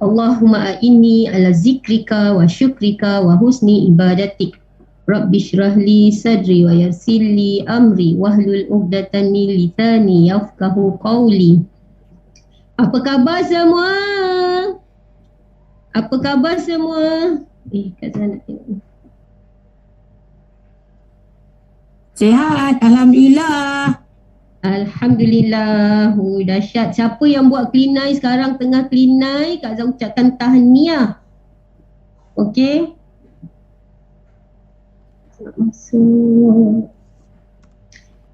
Allahumma a'inni ala zikrika wa syukrika wa husni ibadatik. Rabbi syrahli sadri wa yassirli amri wahlul 'uqdatan min lisani yafqahu qawli. Apa khabar semua? Apa khabar semua? Kat sana nak tengok. Sihat, Alhamdulillah. Alhamdulillah. Dahsyat. Siapa yang buat clean eye sekarang tengah clean eye, Kak Zah ucapkan tahniah. Okey. Masuk.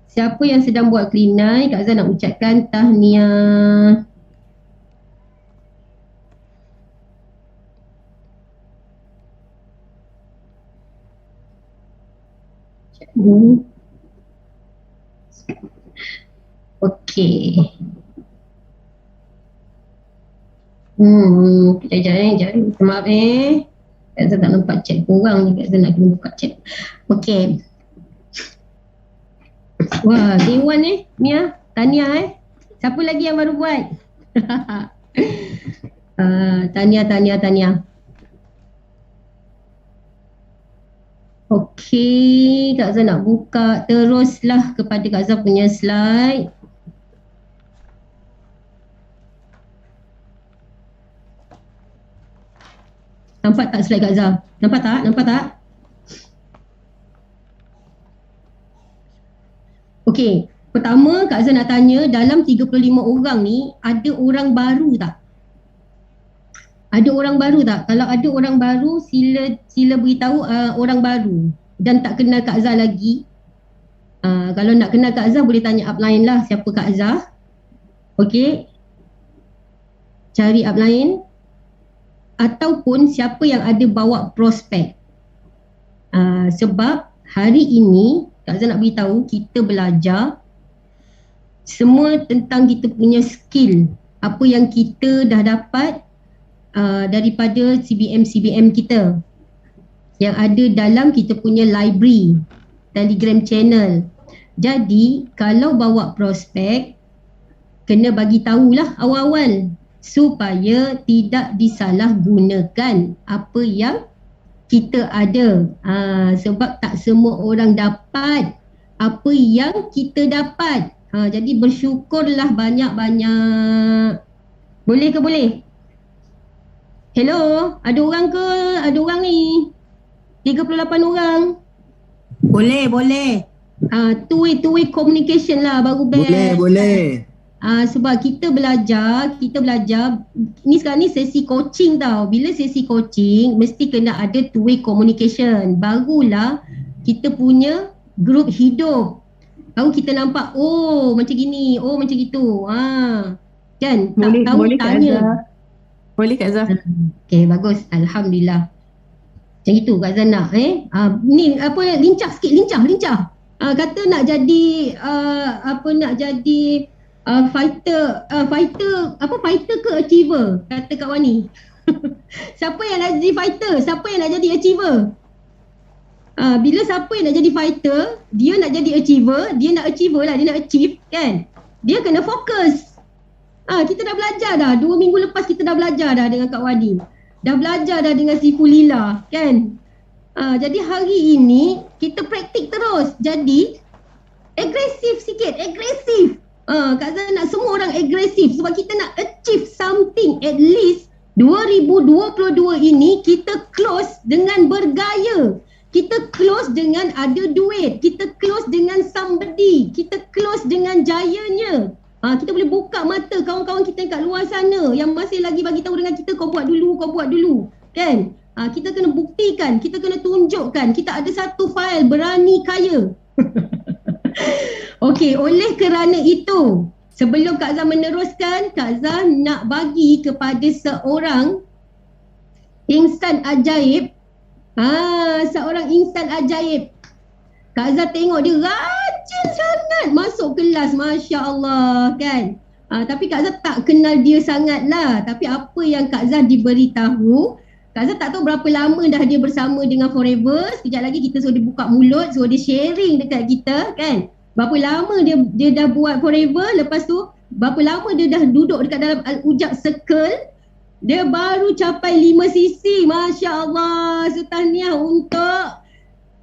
Siapa yang sedang buat clean eye, Kak Zah nak ucapkan tahniah. Okey. Kejap. Maaf Kak Zah tak nampak chat korang ni, Kak Zah nak kena buka chat. Okey. Wah, Dewan ni tahniah Siapa lagi yang baru buat? Tahniah. Okey, Kak Zah nak buka teruslah kepada Kak Zah punya slide. Nampak tak slide Kak Zah? Nampak tak? Okey, pertama Kak Zah nak tanya, dalam 35 orang ni ada orang baru tak? Kalau ada orang baru, sila beritahu orang baru dan tak kenal Kak Zah lagi. Kalau nak kenal Kak Zah boleh tanya upline lah siapa Kak Zah. Okey. Cari upline ataupun siapa yang ada bawa prospek. Sebab hari ini Kak Zah nak beritahu kita belajar semua tentang kita punya skill. Apa yang kita dah dapat daripada CBM kita yang ada dalam kita punya library Telegram channel. Jadi kalau bawa prospek kena bagi tahulah awal-awal supaya tidak disalahgunakan apa yang kita ada. Sebab tak semua orang dapat apa yang kita dapat. Jadi bersyukurlah banyak-banyak. Boleh ke boleh? Hello, ada orang ke? Ada orang ni. 38 orang. Boleh. Two-way communication lah baru best. Boleh. Sebab kita belajar ni sekarang ni sesi coaching tau. Bila sesi coaching mesti kena ada two-way communication. Barulah kita punya grup hidup. Baru kita nampak macam gini, macam gitu. Kan? Tak tahu boleh tanya. Boleh Kak Zah. Okay, bagus. Alhamdulillah. Macam itu Kak Zah nak ni apa, lincah sikit, lincah. Kata nak jadi fighter ke achiever? Kata Kak Wani. Siapa yang nak jadi fighter? Siapa yang nak jadi achiever? Bila siapa yang nak jadi fighter, dia nak jadi achiever, dia nak achieve kan? Dia kena fokus. Kita dah belajar dah. 2 minggu lepas kita dah belajar dah dengan Kak Wadi. Dah belajar dah dengan si Fulila kan? Jadi hari ini kita praktik terus. Jadi agresif. Kak Zah nak semua orang agresif sebab kita nak achieve something. At least 2022 ini kita close dengan bergaya. Kita close dengan ada duit. Kita close dengan somebody. Kita close dengan jayanya. Kita boleh buka mata kawan-kawan kita kat luar sana yang masih lagi bagi tahu dengan kita, kau buat dulu kan? Kita kena buktikan, kita kena tunjukkan kita ada satu file berani kaya. Okey, oleh kerana itu sebelum Kak Zah meneruskan, Kak Zah nak bagi kepada seorang insan ajaib. Seorang insan ajaib. Kak Zah tengok dia rajin sangat masuk kelas, Masya Allah kan. Tapi Kak Zah tak kenal dia sangat lah. Tapi apa yang Kak Zah diberitahu, Kak Zah tak tahu berapa lama dah dia bersama dengan Forever. Sekejap lagi kita suruh dia buka mulut, suruh dia sharing dekat kita kan. Berapa lama dia dah buat Forever, lepas tu berapa lama dia dah duduk dekat dalam Al-Ujab Circle. Dia baru capai 5 sisi. Masya Allah. Tahniah untuk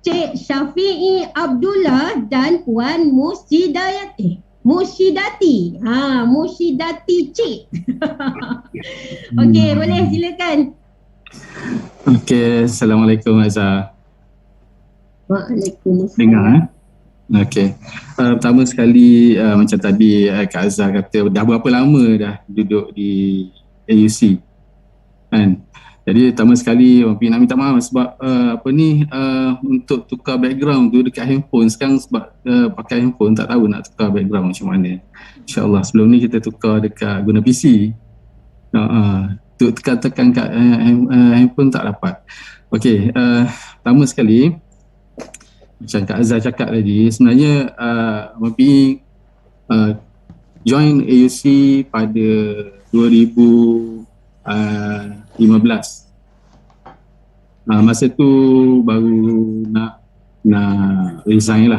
Cik Syafi'i Abdullah dan Puan Musyidati. Musyidati Cik. Okey, boleh silakan. Okey, Assalamualaikum Azhar. Waalaikumsalam. Dengar Okey. Pertama sekali macam tadi Kak Azhar kata dah berapa lama dah duduk di AUC kan. Jadi pertama sekali nak minta maaf sebab untuk tukar background tu dekat handphone sekarang sebab pakai handphone tak tahu nak tukar background macam mana. InsyaAllah sebelum ni kita tukar dekat guna PC. Tu tekan-tekan kat handphone tak dapat. Okey, pertama sekali macam Kak Azhar cakap tadi, sebenarnya Mapi join AUC pada 2015. Masa tu baru nak resign.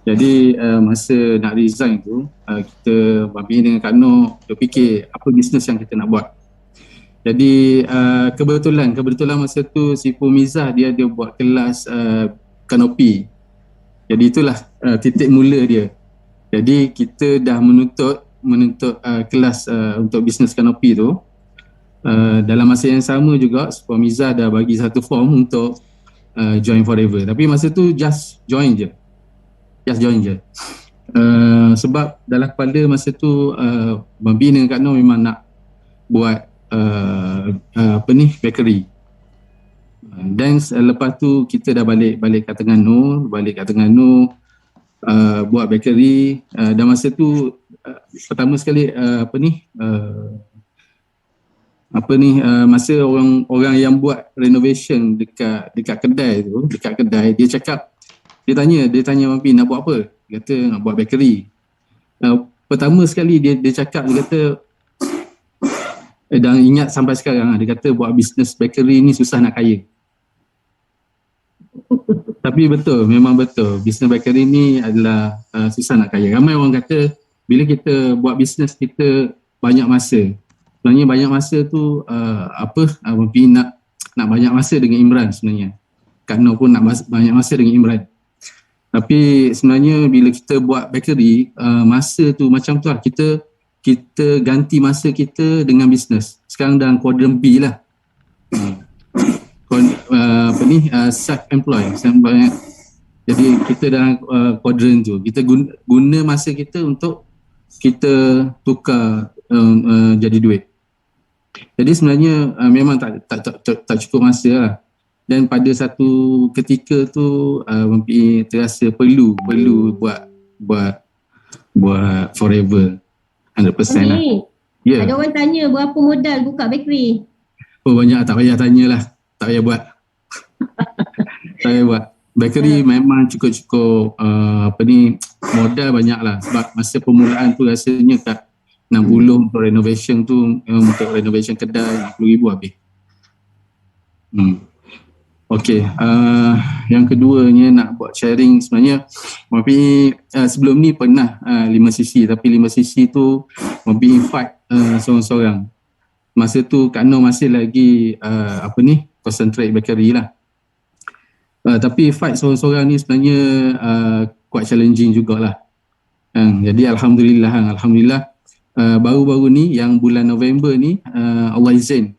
Jadi masa nak resign tu kita Mapi dengan Kak Noh fikir apa bisnes yang kita nak buat. Jadi kebetulan masa tu si Pumizah dia buat kelas kanopi. Jadi itulah titik mula dia. Jadi kita dah menuntut kelas untuk bisnes kanopi tu. Dalam masa yang sama juga Pumizah dah bagi satu form untuk join forever. Tapi masa tu just join je. Sebab dalam kepala masa tu Mabi dengan Kak Noh memang nak buat bakery. Dan lepas tu kita dah balik kat Terengganu, buat bakery. Dan masa tu pertama sekali masa orang yang buat renovation dekat kedai dia cakap, dia tanya Mapi nak buat apa? Dia kata nak buat bakery. Pertama sekali dia cakap, dia kata dan ingat sampai sekarang, dia kata buat bisnes bakery ni susah nak kaya. Tapi memang betul, bisnes bakery ni adalah susah nak kaya. Ramai orang kata bila kita buat bisnes kita banyak masa. Sebenarnya banyak masa tu Mapi nak banyak masa dengan Imran sebenarnya. Kak Noh pun nak banyak masa dengan Imran. Tapi sebenarnya bila kita buat bakery, masa tu macam tu lah, kita ganti masa kita dengan bisnes. Sekarang dalam kuadran B lah. Self-employed. Jadi kita dalam kuadran tu, kita guna masa kita untuk kita tukar jadi duit. Jadi sebenarnya memang tak cukup masa lah. Dan pada satu ketika tu terasa perlu buat forever 100% lah. Yeah. Ada orang tanya berapa modal buka bakery? Oh banyak, tak payah tanyalah. Tak payah buat. Bakery memang cukup modal banyak lah. Sebab masa permulaan tu rasanya kat 60 untuk renovation tu, untuk renovation kedai 60,000 habis. Okey, yang keduanya nak buat sharing sebenarnya Mapi sebelum ni pernah 5 sisi, tapi 5 sisi tu Mapi invite seorang-seorang. Masa tu Kak Noh masih lagi concentrate bakery lah. Tapi fight seorang-seorang ni sebenarnya quite challenging jugalah. Jadi Alhamdulillah baru-baru ni yang bulan November ni Allah izin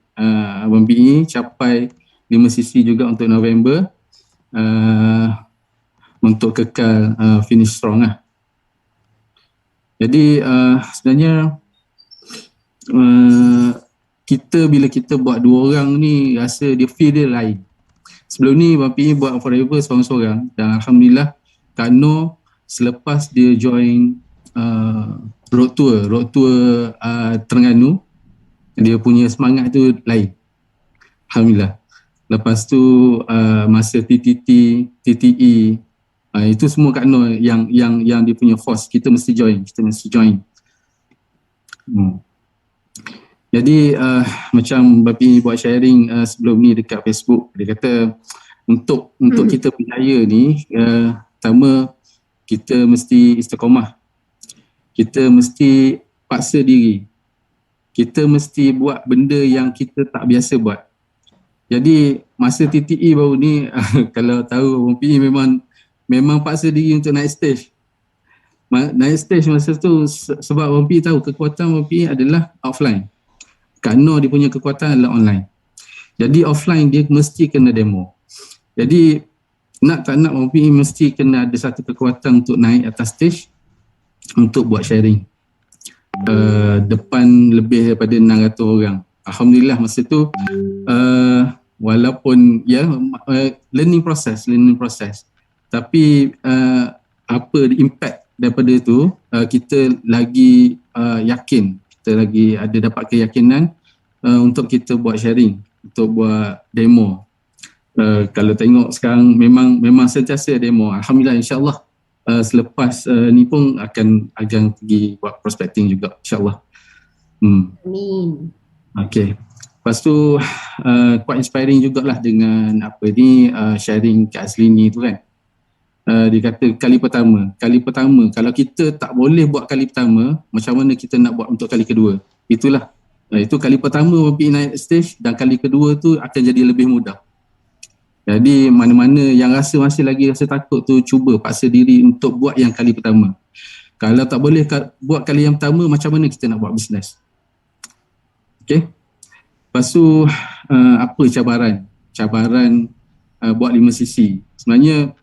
Mapi ni capai 5 sisi juga untuk November, untuk kekal finish strong lah. Jadi sebenarnya bila kita buat 2 orang ni rasa dia feel dia lain. Sebelum ni Mapi buat forever seorang-seorang, dan Alhamdulillah Kak Noh selepas dia join road tour Terengganu, dia punya semangat tu lain. Alhamdulillah. Lepas tu masa TTE itu semua Kak Noh yang dia punya force, kita mesti join. Jadi macam Bapi buat sharing sebelum ni dekat Facebook, dia kata untuk kita berjaya ni, pertama kita mesti istiqamah. Kita mesti paksa diri. kita mesti buat benda yang kita tak biasa buat. Jadi masa TTE baru ni kalau tahu Abang PE memang paksa diri untuk naik stage. Naik stage masa tu sebab Abang PE tahu kekuatan Abang PE adalah offline. Kak Noh dia punya kekuatan adalah online. Jadi offline dia mesti kena demo. Jadi nak tak nak Abang PE mesti kena ada satu kekuatan untuk naik atas stage untuk buat sharing. Depan lebih daripada 600 orang. Alhamdulillah masa tu walaupun learning process tapi apa impact daripada tu kita lagi yakin, kita lagi ada dapat keyakinan untuk kita buat sharing, untuk buat demo. Kalau tengok sekarang memang sentiasa demo. Alhamdulillah, insyaAllah selepas ni pun akan pergi buat prospecting juga, insyaAllah. Amin. Okay. Lepas tu quite inspiring jugalah dengan sharing Kak Azlini tu kan. Dia kata kali pertama kalau kita tak boleh buat kali pertama, macam mana kita nak buat untuk kali kedua? Itulah. Itu kali pertama pergi naik stage dan kali kedua tu akan jadi lebih mudah. Jadi mana-mana yang masih lagi rasa takut tu, cuba paksa diri untuk buat yang kali pertama. Kalau tak boleh buat kali yang pertama, macam mana kita nak buat bisnes? Okay. Lepas tu apa cabaran? Cabaran buat 5 sisi. Sebenarnya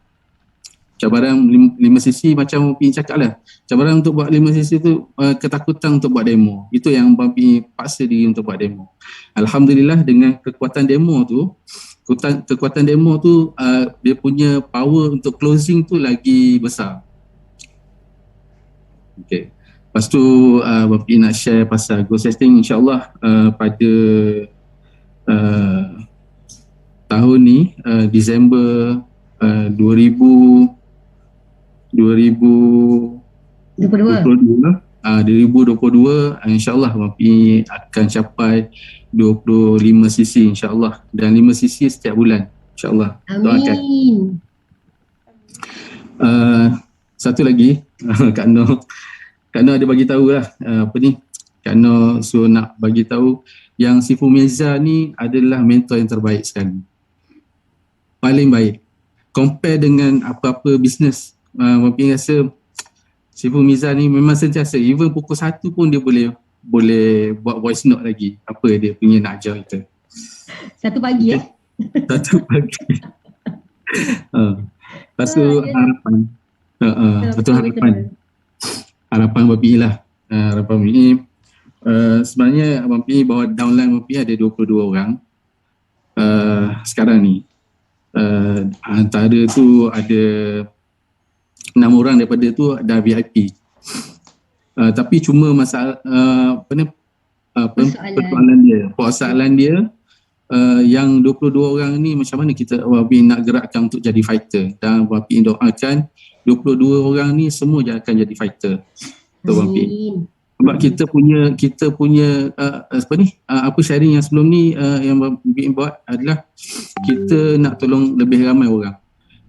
cabaran 5 sisi macam Abang PE cakap lah. Cabaran untuk buat 5 sisi tu ketakutan untuk buat demo. Itu yang Abang PE paksa diri untuk buat demo. Alhamdulillah dengan kekuatan demo tu, dia punya power untuk closing tu lagi besar. Okay. Lepas tu Abang PE nak share pasal goal setting, insyaAllah pada tahun ni Disember 2022 insyaAllah Abang PE akan capai 25 sisi insyaAllah, dan 5 sisi setiap bulan insyaAllah. Doakan. Satu lagi Kak Noh ada bagi tahu lah Kak Noh suruh nak bagi tahu yang Sifu Mirza ni adalah mentor yang terbaik sekali, paling baik compare dengan apa-apa bisnes. Abang PE rasa Sifu Mirza ni memang sentiasa, even pukul 1 pun dia boleh buat voice note lagi apa dia punya nak ajar kita. 1 pagi 1 pagi. Lepas tu harapan. Satu harapan Abang PE lah. Harapan PE sebenarnya Abang PE bawa downline Abang PE ada 22 orang sekarang ni. Antara tu ada 6 orang daripada tu dah VIP. Tapi cuma persoalan dia yang 22 orang ni macam mana kita Wabi nak gerakkan untuk jadi fighter, dan Wabi doakan 22 orang ni semua akan jadi fighter. Sebab kita punya apa sharing yang sebelum ni yang Wabi buat adalah kita nak tolong lebih ramai orang,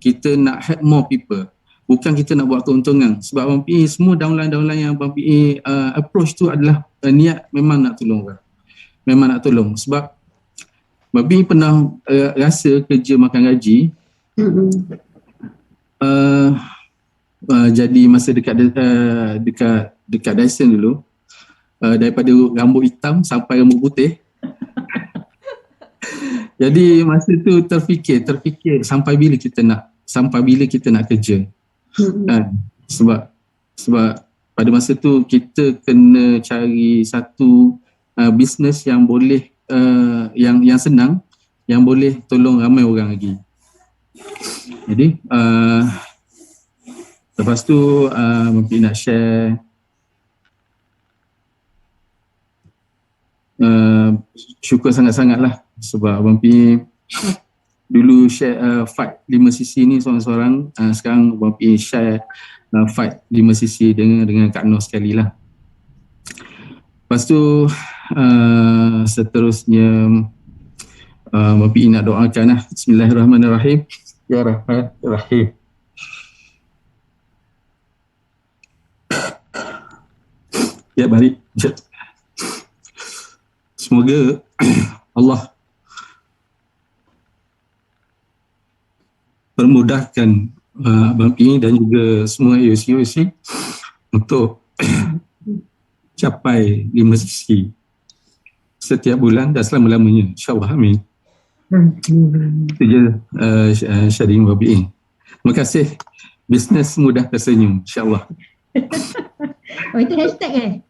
kita nak help more people. Bukan kita nak buat keuntungan. Sebab Abang PE semua downline yang Abang PE approach tu adalah niat memang nak tolong orang. Memang nak tolong. Sebab Abang PE pernah rasa kerja makan gaji jadi masa dekat Dyson dulu, daripada rambut hitam sampai rambut putih. Jadi masa tu terfikir sampai bila kita nak kerja. Sebab pada masa tu kita kena cari satu bisnes yang boleh yang senang, yang boleh tolong ramai orang lagi. Jadi lepas tu mungkin nak share syukur sangat-sangatlah sebab Abang PE dulu share fight 5 sisi ni seorang-seorang, sekarang Abang PE share fight 5 sisi dengan Kak Noh sekali lah. Lepas tu seterusnya Abang PE nak doakan lah. Bismillahirrahmanirrahim. Ya Rahim. Ya balik. semoga Allah permudahkan Abang Pi dan juga semua AOC untuk capai 5 sisi setiap bulan dan selama-lamanya, insyaAllah, amin. Itu je sharing Abang Pi. Terima kasih. Bisnes mudah tersenyum, insyaAllah. Oh, itu hashtag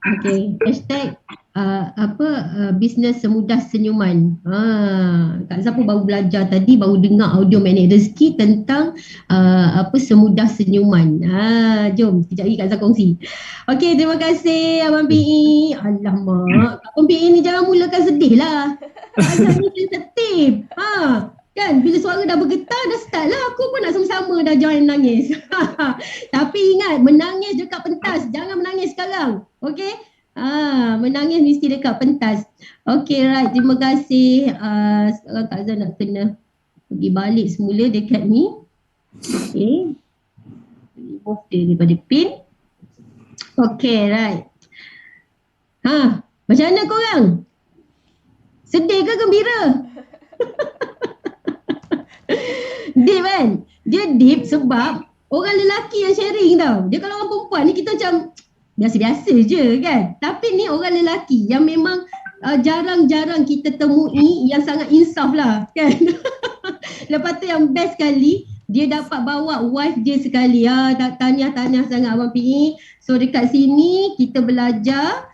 Okay, hashtag bisnes semudah senyuman. Kak Zah pun baru belajar tadi, baru dengar audio Magnet Rezeki tentang semudah senyuman. Jom sekejap lagi Kak Zah kongsi. Okay, terima kasih Abang PE. Alamak, Abang PE ni jangan mulakan sedih lah. Kak Zah ni sensitif. Kan, bila suara dah bergetar, dah start lah. Aku pun nak sama-sama dah join nangis. Tapi ingat, menangis dekat pentas. Jangan menangis sekarang. Okay? Menangis mesti dekat pentas. Okay, right. Terima kasih. Sekarang Kak Zah nak kena pergi balik semula dekat ni. Okay. Remove dia daripada pin. Okay, right. Macam mana korang? Sedih ke gembira? Deep kan? Dia deep sebab orang lelaki yang sharing tau. Dia kalau orang perempuan ni kita macam biasa-biasa je kan. Tapi ni orang lelaki yang memang jarang-jarang kita temui yang sangat insaf lah kan. Lepas tu yang best sekali, dia dapat bawa wife dia sekali. Tahniah sangat Abang PE. So dekat sini kita belajar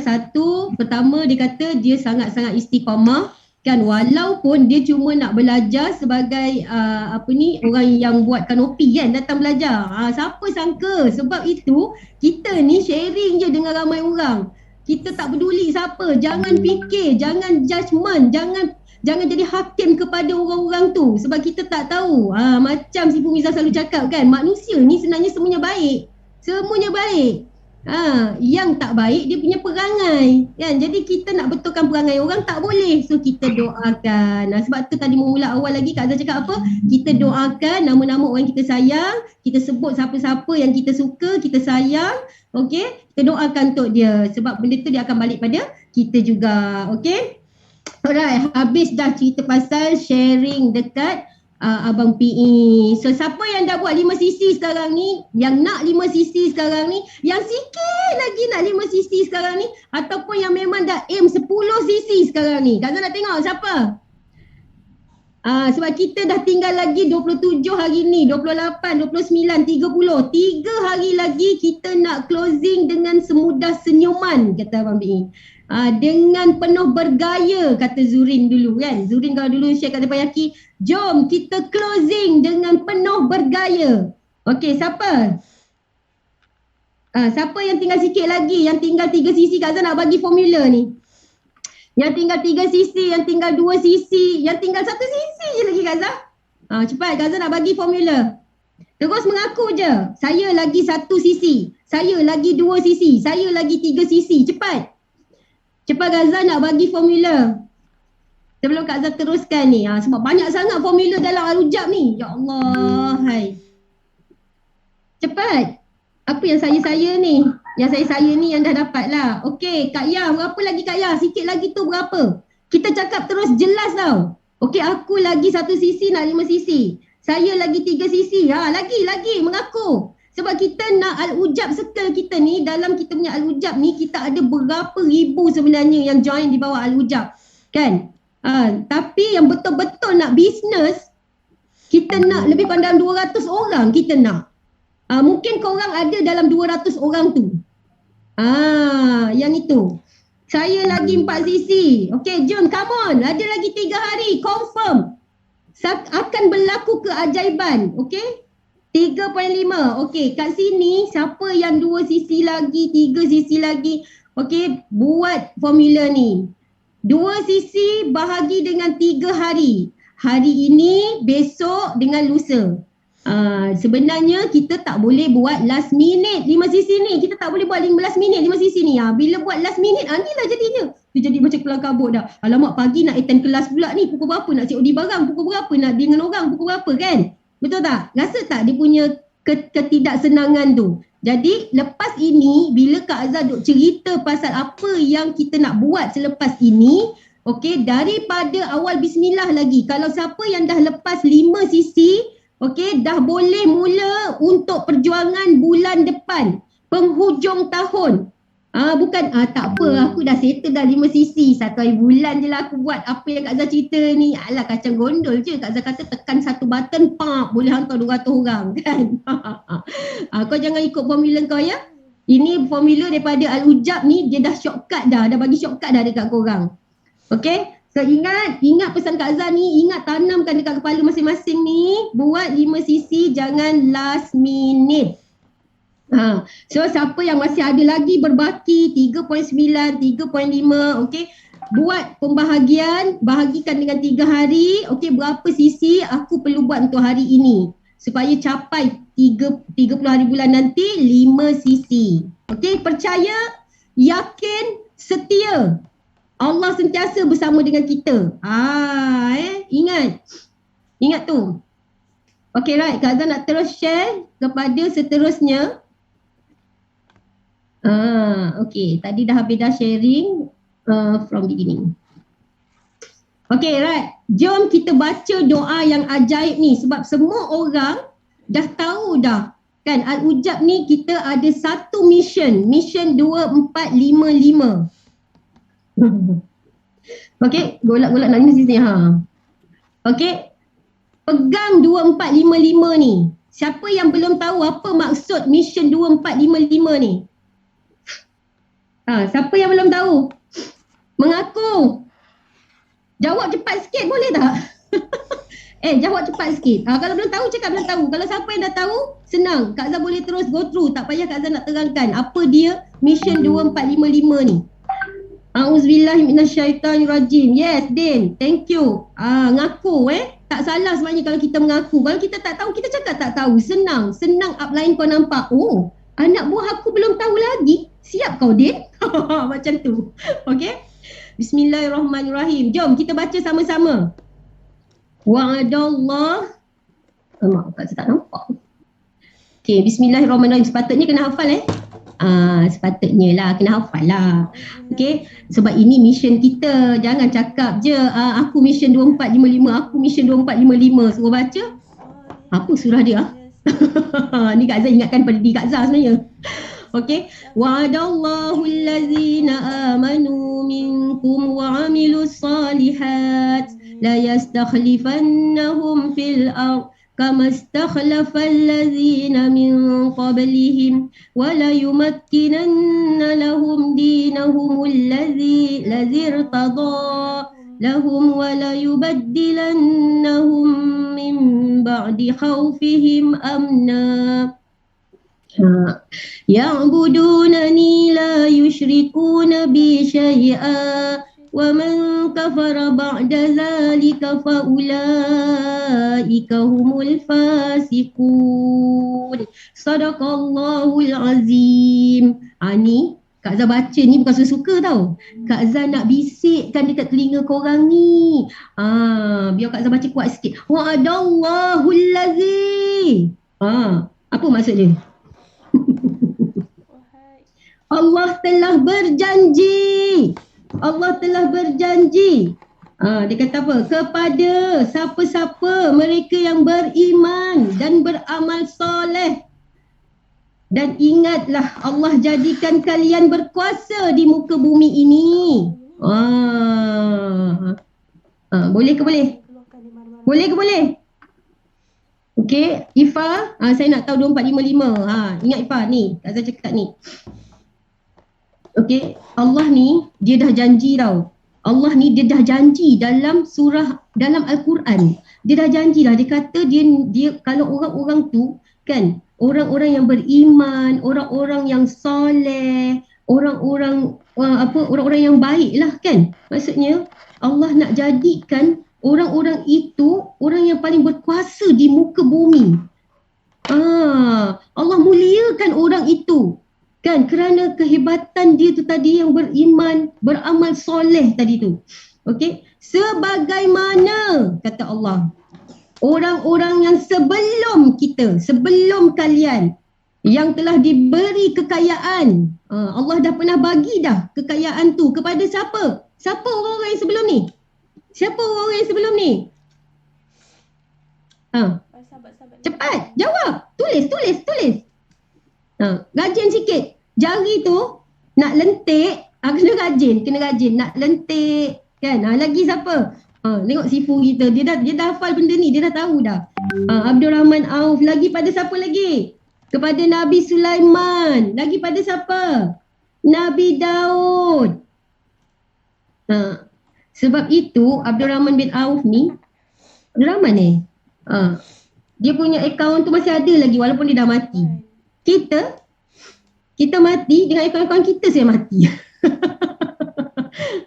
satu. Pertama dia kata dia sangat-sangat istiqamah. Kan, walaupun dia cuma nak belajar sebagai orang yang buat kanopi kan, datang belajar. Siapa sangka, sebab itu kita ni sharing je dengan ramai orang. Kita tak peduli siapa, jangan fikir, jangan judgement, jangan jadi hakim kepada orang-orang tu sebab kita tak tahu. Macam si Pumiza selalu cakap kan, manusia ni sebenarnya semuanya baik. Yang tak baik dia punya perangai kan. Jadi kita nak betulkan perangai orang tak boleh. So kita doakan. Sebab tu tadi mula awal lagi Kak Zah cakap apa? Kita doakan nama-nama orang yang kita sayang, kita sebut siapa-siapa yang kita suka, kita sayang. Okey, kita doakan untuk dia sebab benda tu dia akan balik pada kita juga. Okey. Alright, habis dah cerita pasal sharing dekat Abang PE. So siapa yang dah buat 5 sisi sekarang ni, yang nak 5 sisi sekarang ni, yang sikit lagi nak 5 sisi sekarang ni, ataupun yang memang dah aim 10 sisi sekarang ni, Kak Zah nak tengok siapa? Sebab kita dah tinggal lagi 27 hari ni, 28, 29, 30. 3 hari lagi kita nak closing dengan semudah senyuman, kata Abang PE. Dengan penuh bergaya, kata Zurin dulu kan. Zurin kalau dulu share kat Tepayaki, jom kita closing dengan penuh bergaya. Okey, siapa? Siapa yang tinggal sikit lagi, yang tinggal 3 sisi? Kak Zah nak bagi formula ni. Yang tinggal 3 sisi, yang tinggal 2 sisi, yang tinggal 1 sisi je lagi Kak Zah. Cepat, Kak Zah nak bagi formula. Terus mengaku je, saya lagi 1 sisi, saya lagi 2 sisi, saya lagi 3 sisi. Cepat Kak Zah nak bagi formula. Sebelum Kak Zah teruskan ni, sebab banyak sangat formula dalam Al-Ujab ni. Ya Allah, hai. Cepat. Apa yang saya ni? Yang saya ni yang dah dapat lah. Okey, Kak Ya, berapa lagi Kak Ya? Sikit lagi tu berapa? Kita cakap terus jelas tau. Okey, aku lagi 1 sisi nak 5 sisi. Saya lagi 3 sisi. Lagi mengaku. Sebab kita nak Al-Ujab circle kita ni, dalam kita punya Al-Ujab ni, kita ada berapa ribu sebenarnya yang join di bawah Al-Ujab. Kan? Tapi yang betul-betul nak bisnes, kita nak lebih pandang 200 orang kita nak. Mungkin korang ada dalam 200 orang tu. Yang itu. Saya lagi 4 sisi. Okay, jom, come on. Ada lagi 3 hari, confirm. Akan berlaku keajaiban. Okay? 3.5. Okey, kat sini siapa yang 2 sisi lagi, 3 sisi lagi. Okey, buat formula ni. 2 sisi bahagi dengan 3 hari. Hari ini, besok dengan lusa. Sebenarnya kita tak boleh buat last minute 5 sisi ni. Kita tak boleh buat 15 minit 5 sisi ni. Bila buat last minute, inilah jadinya. Dia jadi macam kelang kabut dah. Alamak, pagi nak attend kelas pula ni. Pukul berapa nak COD barang? Pukul berapa nak dengan orang? Pukul berapa kan? Betul tak? Rasa tak dia punya ketidaksenangan tu? Jadi lepas ini bila Kak Azhar duk cerita pasal apa yang kita nak buat selepas ini, okey, daripada awal bismillah lagi. Kalau siapa yang dah lepas 5 sisi, okey, dah boleh mula untuk perjuangan bulan depan, penghujung tahun. Bukan tak apa, aku dah settle dah 5 sisi, 1 hari bulan je lah aku buat apa yang Kak Azhar cerita ni. Alah, kacang gondol je. Kak Azhar kata tekan satu button, boleh hantar 200 orang kan. Kau jangan ikut formula kau ya. Ini formula daripada Al-Ujab ni, dia dah shortcut dah bagi shortcut dah dekat korang. Okay, so ingat pesan Kak Azhar ni, ingat tanamkan dekat kepala masing-masing ni, buat 5 sisi, jangan last minute. So siapa yang masih ada lagi berbaki 3.9, 3.5, okey, buat pembahagian, bahagikan dengan 3 hari, okey, berapa sisi aku perlu buat untuk hari ini supaya capai 30 hari bulan nanti 5 sisi. Okey, percaya, yakin, setia. Allah sentiasa bersama dengan kita. Ingat tu. Okey, right, Kak Azhar nak terus share kepada seterusnya. Okay, tadi dah habis dah sharing from beginning. Okay, right. Jom kita baca doa yang ajaib ni sebab semua orang dah tahu dah. Kan, Al-Ujab ni kita ada satu mission 2455. Okay, golak-golak nak ni. Okay, pegang 2455 ni. Siapa yang belum tahu apa maksud mission 2455 ni? Siapa yang belum tahu? Mengaku. Jawab cepat sikit boleh tak? Jawab cepat sikit. Kalau belum tahu cakap belum tahu. Kalau siapa yang dah tahu, senang. Kak Azhar boleh terus go through. Tak payah Kak Azhar nak terangkan apa dia mission 2455 ni. Auzubillahiminasyaitanirrajim. Yes, Din. Thank you. Ngaku tak salah sebenarnya kalau kita mengaku. Kalau kita tak tahu, kita cakap tak tahu. Senang upline kau nampak. Oh, anak buah aku belum tahu lagi. Siap kau, Din? Macam tu. Okay? Bismillahirrahmanirrahim. Jom kita baca sama-sama. Wa'adallah. Mak, Kak tak nampak. Okay, bismillahirrahmanirrahim. Sepatutnya kena hafal sepatutnya lah, kena hafal lah. Okay, sebab ini mission kita. Jangan cakap je, aku mission 2455, aku mission 2455. Suruh baca. Apa surah dia? Ni Kak Azhar ingatkan pada diri Kak Azhar sebenarnya. Okay, wa'adallahu allazina amanu minkum wa amilus salihat la yastakhlifannahum fil ardh kama istakhlafa allazina min qablihim wa la yumakkinanna lahum dinahum allazi irtada lahum wa la yubaddilannahum min ba'di khawfihim amna ya'budunani la yushrikuna bi syai'a wa man kafara ba'da zalika fa ulaika humul fasiqun. Sadaqallahul azim. Ni Kak Azhar baca ni bukan suka tau. Kak Azhar nak bisikkan dekat telinga korang ni. Biar Kak Azhar baca kuat sikit. Wa'adallahul azim. Apa maksud dia? Allah telah berjanji. Allah telah berjanji. Dia kata apa? Kepada siapa-siapa mereka yang beriman dan beramal soleh. Dan ingatlah Allah jadikan kalian berkuasa di muka bumi ini. Boleh ke boleh? Boleh ke boleh? Okey, Ifa, saya nak tahu 2455. Ingat Ifa ni, Kak Azhar cakap ni. Okey, Allah ni dia dah janji tau. Allah ni dia dah janji dalam surah, dalam Al-Quran. Dia dah janji dah. Dia kata dia kalau orang-orang tu kan, orang-orang yang beriman, orang-orang yang soleh, orang-orang yang baik lah kan. Maksudnya Allah nak jadikan orang-orang itu orang yang paling berkuasa di muka bumi. Allah muliakan orang itu. Kan, kerana kehebatan dia tu tadi yang beriman, beramal soleh tadi tu. Okey, sebagaimana kata Allah, orang-orang yang sebelum kita, sebelum kalian, yang telah diberi kekayaan. Allah dah pernah bagi dah kekayaan tu kepada siapa? Siapa orang-orang yang sebelum ni? Siapa orang-orang yang sebelum ni? Cepat, jawab. Tulis. Rajin sikit. Jari tu nak lentik, kena rajin. Nak lentik, kan? Lagi siapa? Tengok Sifu kita, dia dah hafal benda ni, dia dah tahu dah. Abdul Rahman Auf, lagi pada siapa lagi? Kepada Nabi Sulaiman. Lagi pada siapa? Nabi Daud. Sebab itu Abdul Rahman bin Auf ni, Abdul Rahman ni, dia punya akaun tu masih ada lagi walaupun dia dah mati. Kita mati dengan akaun-akaun kita saya mati.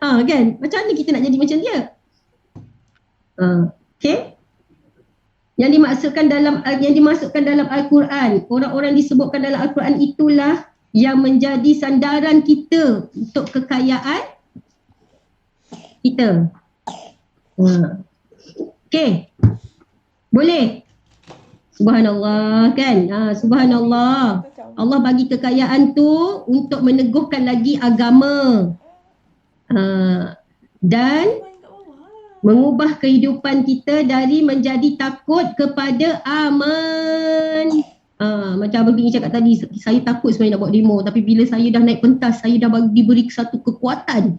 Kan? Macam mana kita nak jadi macam dia? Okay? Yang dimasukkan dalam Al-Quran, orang-orang disebutkan dalam Al-Quran itulah yang menjadi sandaran kita untuk kekayaan kita. Okay? Boleh? Subhanallah, kan? Subhanallah. Allah bagi kekayaan tu untuk meneguhkan lagi agama. Dan mengubah kehidupan kita dari menjadi takut kepada aman. Macam Abang Bini cakap tadi, saya takut sebenarnya nak buat demo, tapi bila saya dah naik pentas, saya dah diberi satu kekuatan.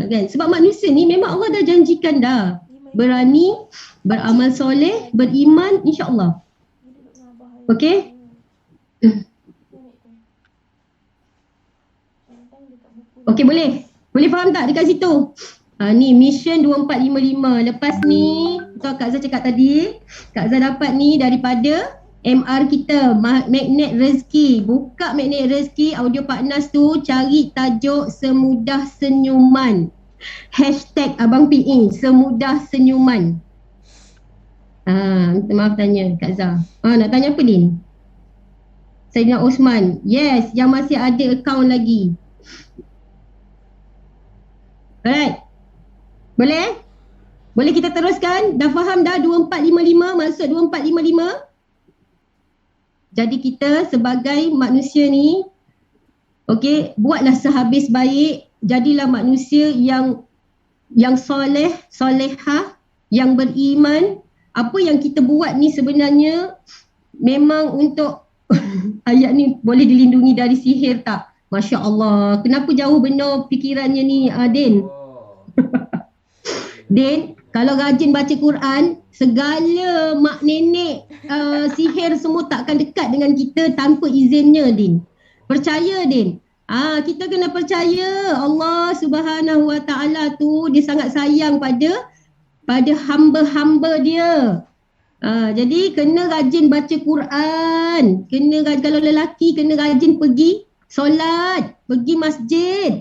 Kan? Sebab manusia ni memang Allah dah janjikan dah. Berani, beramal soleh, beriman, insya-Allah. Okey? Okey, boleh? Boleh faham tak dekat situ? Ni mission 2455. Lepas ni, Kak Zah cakap tadi, Kak Zah dapat ni daripada MR kita, Magnet Rezeki. Buka Magnet Rezeki, audio partners tu, cari tajuk Semudah Senyuman. Hashtag Abang PE, Semudah Senyuman. Maaf tanya Kak Zah. Nak tanya apa Din? Saidina Osman. Yes, yang masih ada akaun lagi. Alright. Boleh? Boleh kita teruskan? Dah faham dah 2455, maksud 2455? Jadi kita sebagai manusia ni, okey, buatlah sehabis baik, jadilah manusia yang soleh, solehah, yang beriman. Apa yang kita buat ni sebenarnya memang untuk ayat ni boleh dilindungi dari sihir tak? Masya Allah. Kenapa jauh benar fikirannya ni, Din? Din, kalau rajin baca Quran, segala mak nenek sihir semua takkan dekat dengan kita tanpa izinnya, Din. Percaya, Din. Kita kena percaya Allah Subhanahu Wa Taala tu dia sangat sayang pada hamba-hamba dia. Jadi kena rajin baca Quran. Kalau lelaki kena rajin pergi solat, pergi masjid.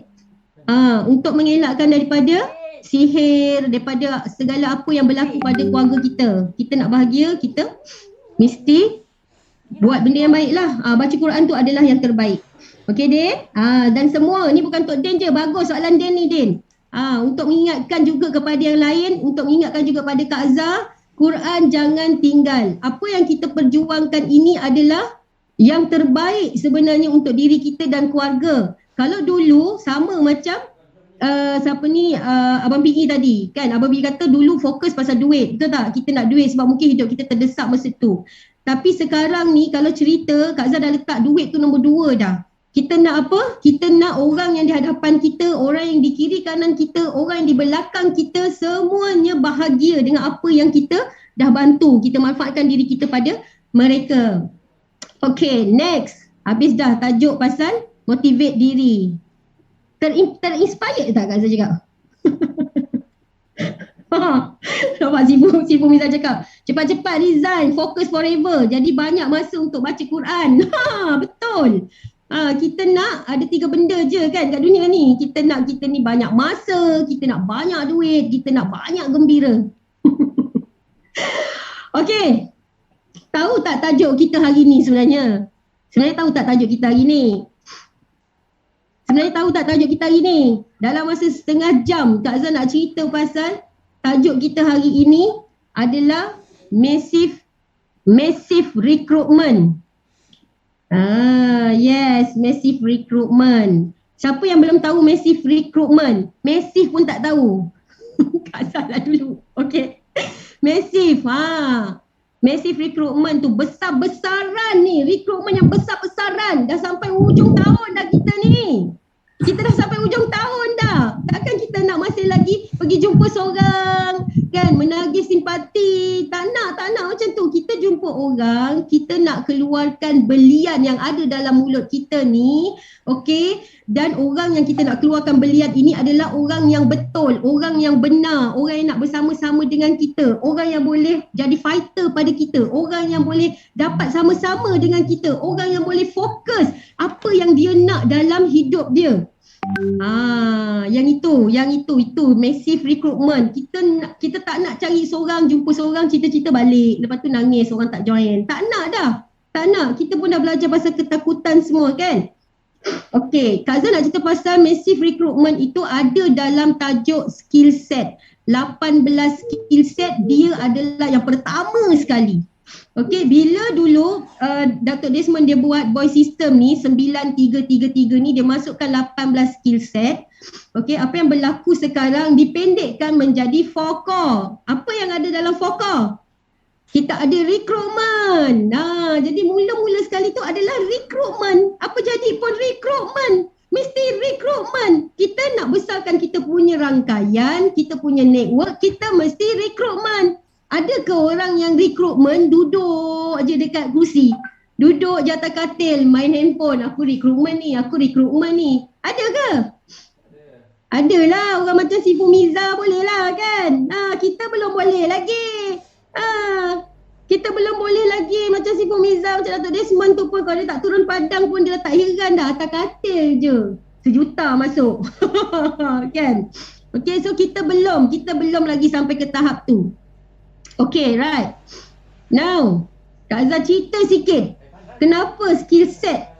Untuk mengelakkan daripada sihir, daripada segala apa yang berlaku pada keluarga kita. Kita nak bahagia, kita mesti buat benda yang baik lah. Baca Quran tu adalah yang terbaik. Okey Din? Dan semua, ni bukan untuk Din je, bagus soalan Din ni Din. Untuk mengingatkan juga kepada yang lain, untuk mengingatkan juga pada Kak Zah, Quran jangan tinggal. Apa yang kita perjuangkan ini adalah yang terbaik sebenarnya untuk diri kita dan keluarga. Kalau dulu sama macam Abang PE tadi kan, Abang PE kata dulu fokus pasal duit, betul tak? Kita nak duit sebab mungkin hidup kita terdesak masa tu. Tapi sekarang ni kalau cerita, Kak Zah dah letak duit tu nombor 2 dah. Kita nak apa? Kita nak orang yang di hadapan kita, orang yang di kiri kanan kita, orang yang di belakang kita, semuanya bahagia dengan apa yang kita dah bantu. Kita manfaatkan diri kita pada mereka. Okay, next. Habis dah tajuk pasal motivate diri. Terinspired tak Kak Zah cakap? Nampak Sifu Miza cakap, cepat-cepat resign, focus forever. Jadi banyak masa untuk baca Quran. Betul. Kita nak ada 3 benda je kan kat dunia ni. Kita nak kita ni banyak masa, kita nak banyak duit, kita nak banyak gembira. Okey. Tahu tak tajuk kita hari ni sebenarnya? Sebenarnya tahu tak tajuk kita hari ni? Dalam masa setengah jam Kak Zah nak cerita pasal tajuk kita hari ini adalah massive recruitment. Yes, massive recruitment. Siapa yang belum tahu massive recruitment? Massive pun tak tahu. Kak salah dulu. Okay. Massive. Massive recruitment tu besar-besaran ni. Recruitment yang besar-besaran. Dah sampai ujung tahun dah kita ni. Kita dah sampai ujung tahun dah. Takkan kita nak masih lagi pergi jumpa seorang kan, menagih simpati. Tak nak macam tu. Kita jumpa orang, kita nak keluarkan belian yang ada dalam mulut kita ni. Okay. Dan orang yang kita nak keluarkan belian ini adalah orang yang betul, orang yang benar, orang yang nak bersama-sama dengan kita, orang yang boleh jadi fighter pada kita, orang yang boleh dapat sama-sama dengan kita, orang yang boleh fokus apa yang dia nak dalam hidup dia. Yang itu massive recruitment. Kita tak nak cari seorang, jumpa seorang, cita-cita balik, lepas tu nangis orang tak join. Tak nak dah. Tak nak. Kita pun dah belajar pasal ketakutan semua kan. Okay, Kak Zan nak cerita pasal massive recruitment itu ada dalam tajuk skill set. 18 skill set, dia adalah yang pertama sekali. Okay, bila dulu Dr. Desmond dia buat boy system ni 9333 ni, dia masukkan 18 skill set. Okay, apa yang berlaku sekarang dipendekkan menjadi 4 core. Apa yang ada dalam 4 core? Kita ada recruitment. Jadi mula-mula sekali tu adalah recruitment. Apa jadi pun recruitment. Mesti recruitment. Kita nak besarkan kita punya rangkaian, kita punya network, kita mesti recruitment. Ada ke orang yang recruitment duduk je dekat kursi? Duduk je atas katil, main handphone. Aku recruitment ni. Ada ke? Adalah, orang macam Sifu Miza boleh lah kan. Kita belum boleh lagi. Kita belum boleh lagi macam Sifu Miza, macam Dato' Desmond tu pun kalau dia tak turun padang pun dia dah tak heran dah, atas katil je 1 juta masuk. Kan? Okay, so kita belum lagi sampai ke tahap tu. Okay, right. Now, Kak Azhar cerita sikit kenapa skill set,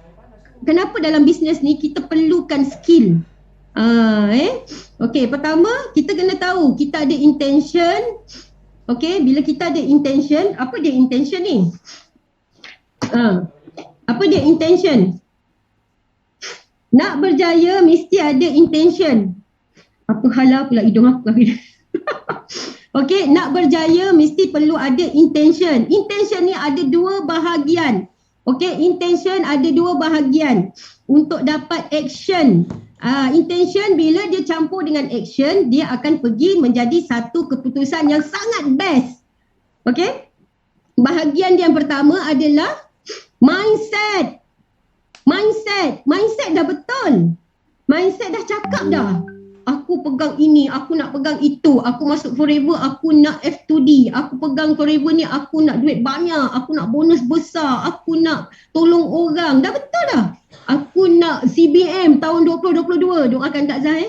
kenapa dalam bisnes ni kita perlukan skill. Okay, pertama kita kena tahu kita ada intention. Okay, bila kita ada intention, apa dia intention ni? Apa dia intention? Nak berjaya mesti ada intention. Apa halah pula hidung aku lagi. Okay, nak berjaya mesti perlu ada intention. Intention ni ada 2 bahagian. Okay, intention ada 2 bahagian untuk dapat action. Intention bila dia campur dengan action, dia akan pergi menjadi satu keputusan yang sangat best. Okay? Bahagian yang pertama adalah mindset. Mindset dah betul. Mindset dah cakap dah. Aku pegang ini, aku nak pegang itu. Aku masuk Forever, aku nak F2D. Aku pegang Forever ni, aku nak duit banyak. Aku nak bonus besar. Aku nak tolong orang. Dah betul dah. Aku nak CBM tahun 2022. Doakan Kak Zah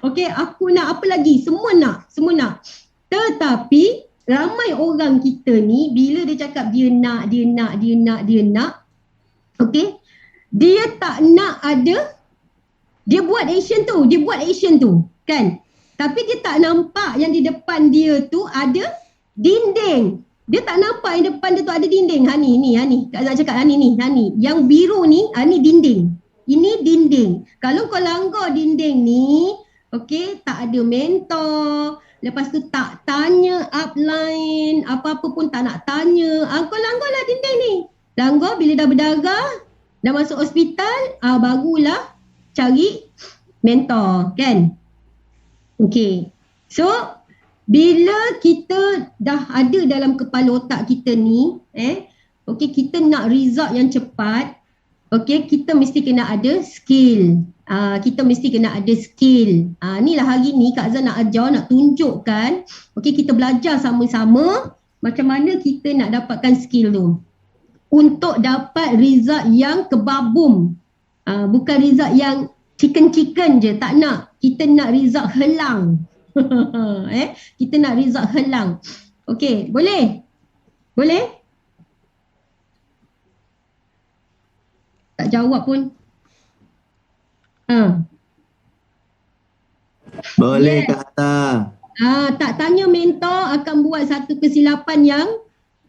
Okay, aku nak apa lagi? Semua nak. Tetapi ramai orang kita ni bila dia cakap dia nak. Okay, dia tak nak ada. Dia buat action tu, kan? Tapi dia tak nampak yang di depan dia tu ada dinding. Dia tak nampak yang depan dia tu ada dinding. Ni. Kak Zah cakap ni. Yang biru ni, ni dinding. Ini dinding. Kalau kau langgar dinding ni, okay, tak ada mentor. Lepas tu tak tanya upline, apa-apa pun tak nak tanya. Kau langgarlah dinding ni. Langgar bila dah berdarah, dah masuk hospital, barulah cari mentor, kan? Okay. So, bila kita dah ada dalam kepala otak kita ni, okay, kita nak result yang cepat, okay, kita mesti kena ada skill. Inilah hari ni Kak Zah nak ajar, nak tunjukkan, okay, kita belajar sama-sama macam mana kita nak dapatkan skill tu. Untuk dapat result yang kebabum. Bukan result yang chicken je, tak nak. Kita nak result helang. Kita nak result helang. Okey, boleh? Tak jawab pun. Boleh Yes. Kak Atta. Tak tanya mentor akan buat satu kesilapan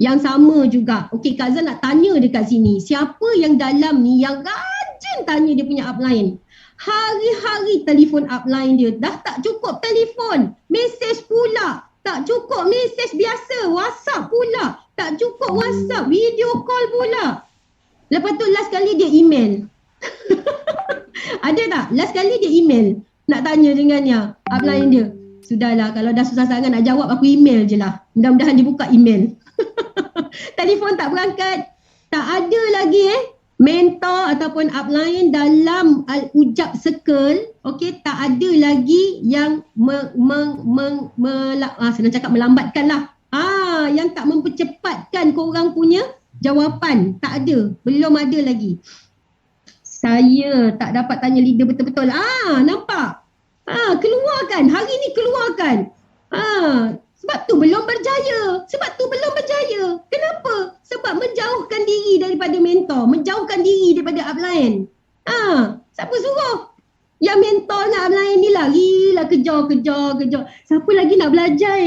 Yang sama juga. Okey, Kak Azhar nak tanya dekat sini. Siapa yang dalam ni yang rajin tanya dia punya upline? Hari-hari telefon upline dia. Dah tak cukup telefon. Mesej pula. Tak cukup mesej biasa. WhatsApp pula. Tak cukup WhatsApp. Video call pula. Lepas tu last kali dia email. Ada tak? Last kali dia email. Nak tanya dengan yang upline dia. Sudahlah, kalau dah susah sangat nak jawab, aku email je lah. Mudah-mudahan dia buka email. Telefon tak berangkat. Tak ada lagi mentor ataupun upline dalam Al-Ujab Circle. Okey, tak ada lagi yang senang cakap melambatkan lah. Yang tak mempercepatkan korang punya jawapan. Tak ada. Belum ada lagi. Saya tak dapat tanya leader betul-betul. Nampak? Keluarkan. Hari ni keluarkan. Sebab tu belum berjaya. Kenapa? Sebab menjauhkan diri daripada mentor. Menjauhkan diri daripada upline. Siapa suruh? Yang mentor nak upline ni lagi lah kejar. Siapa lagi nak belajar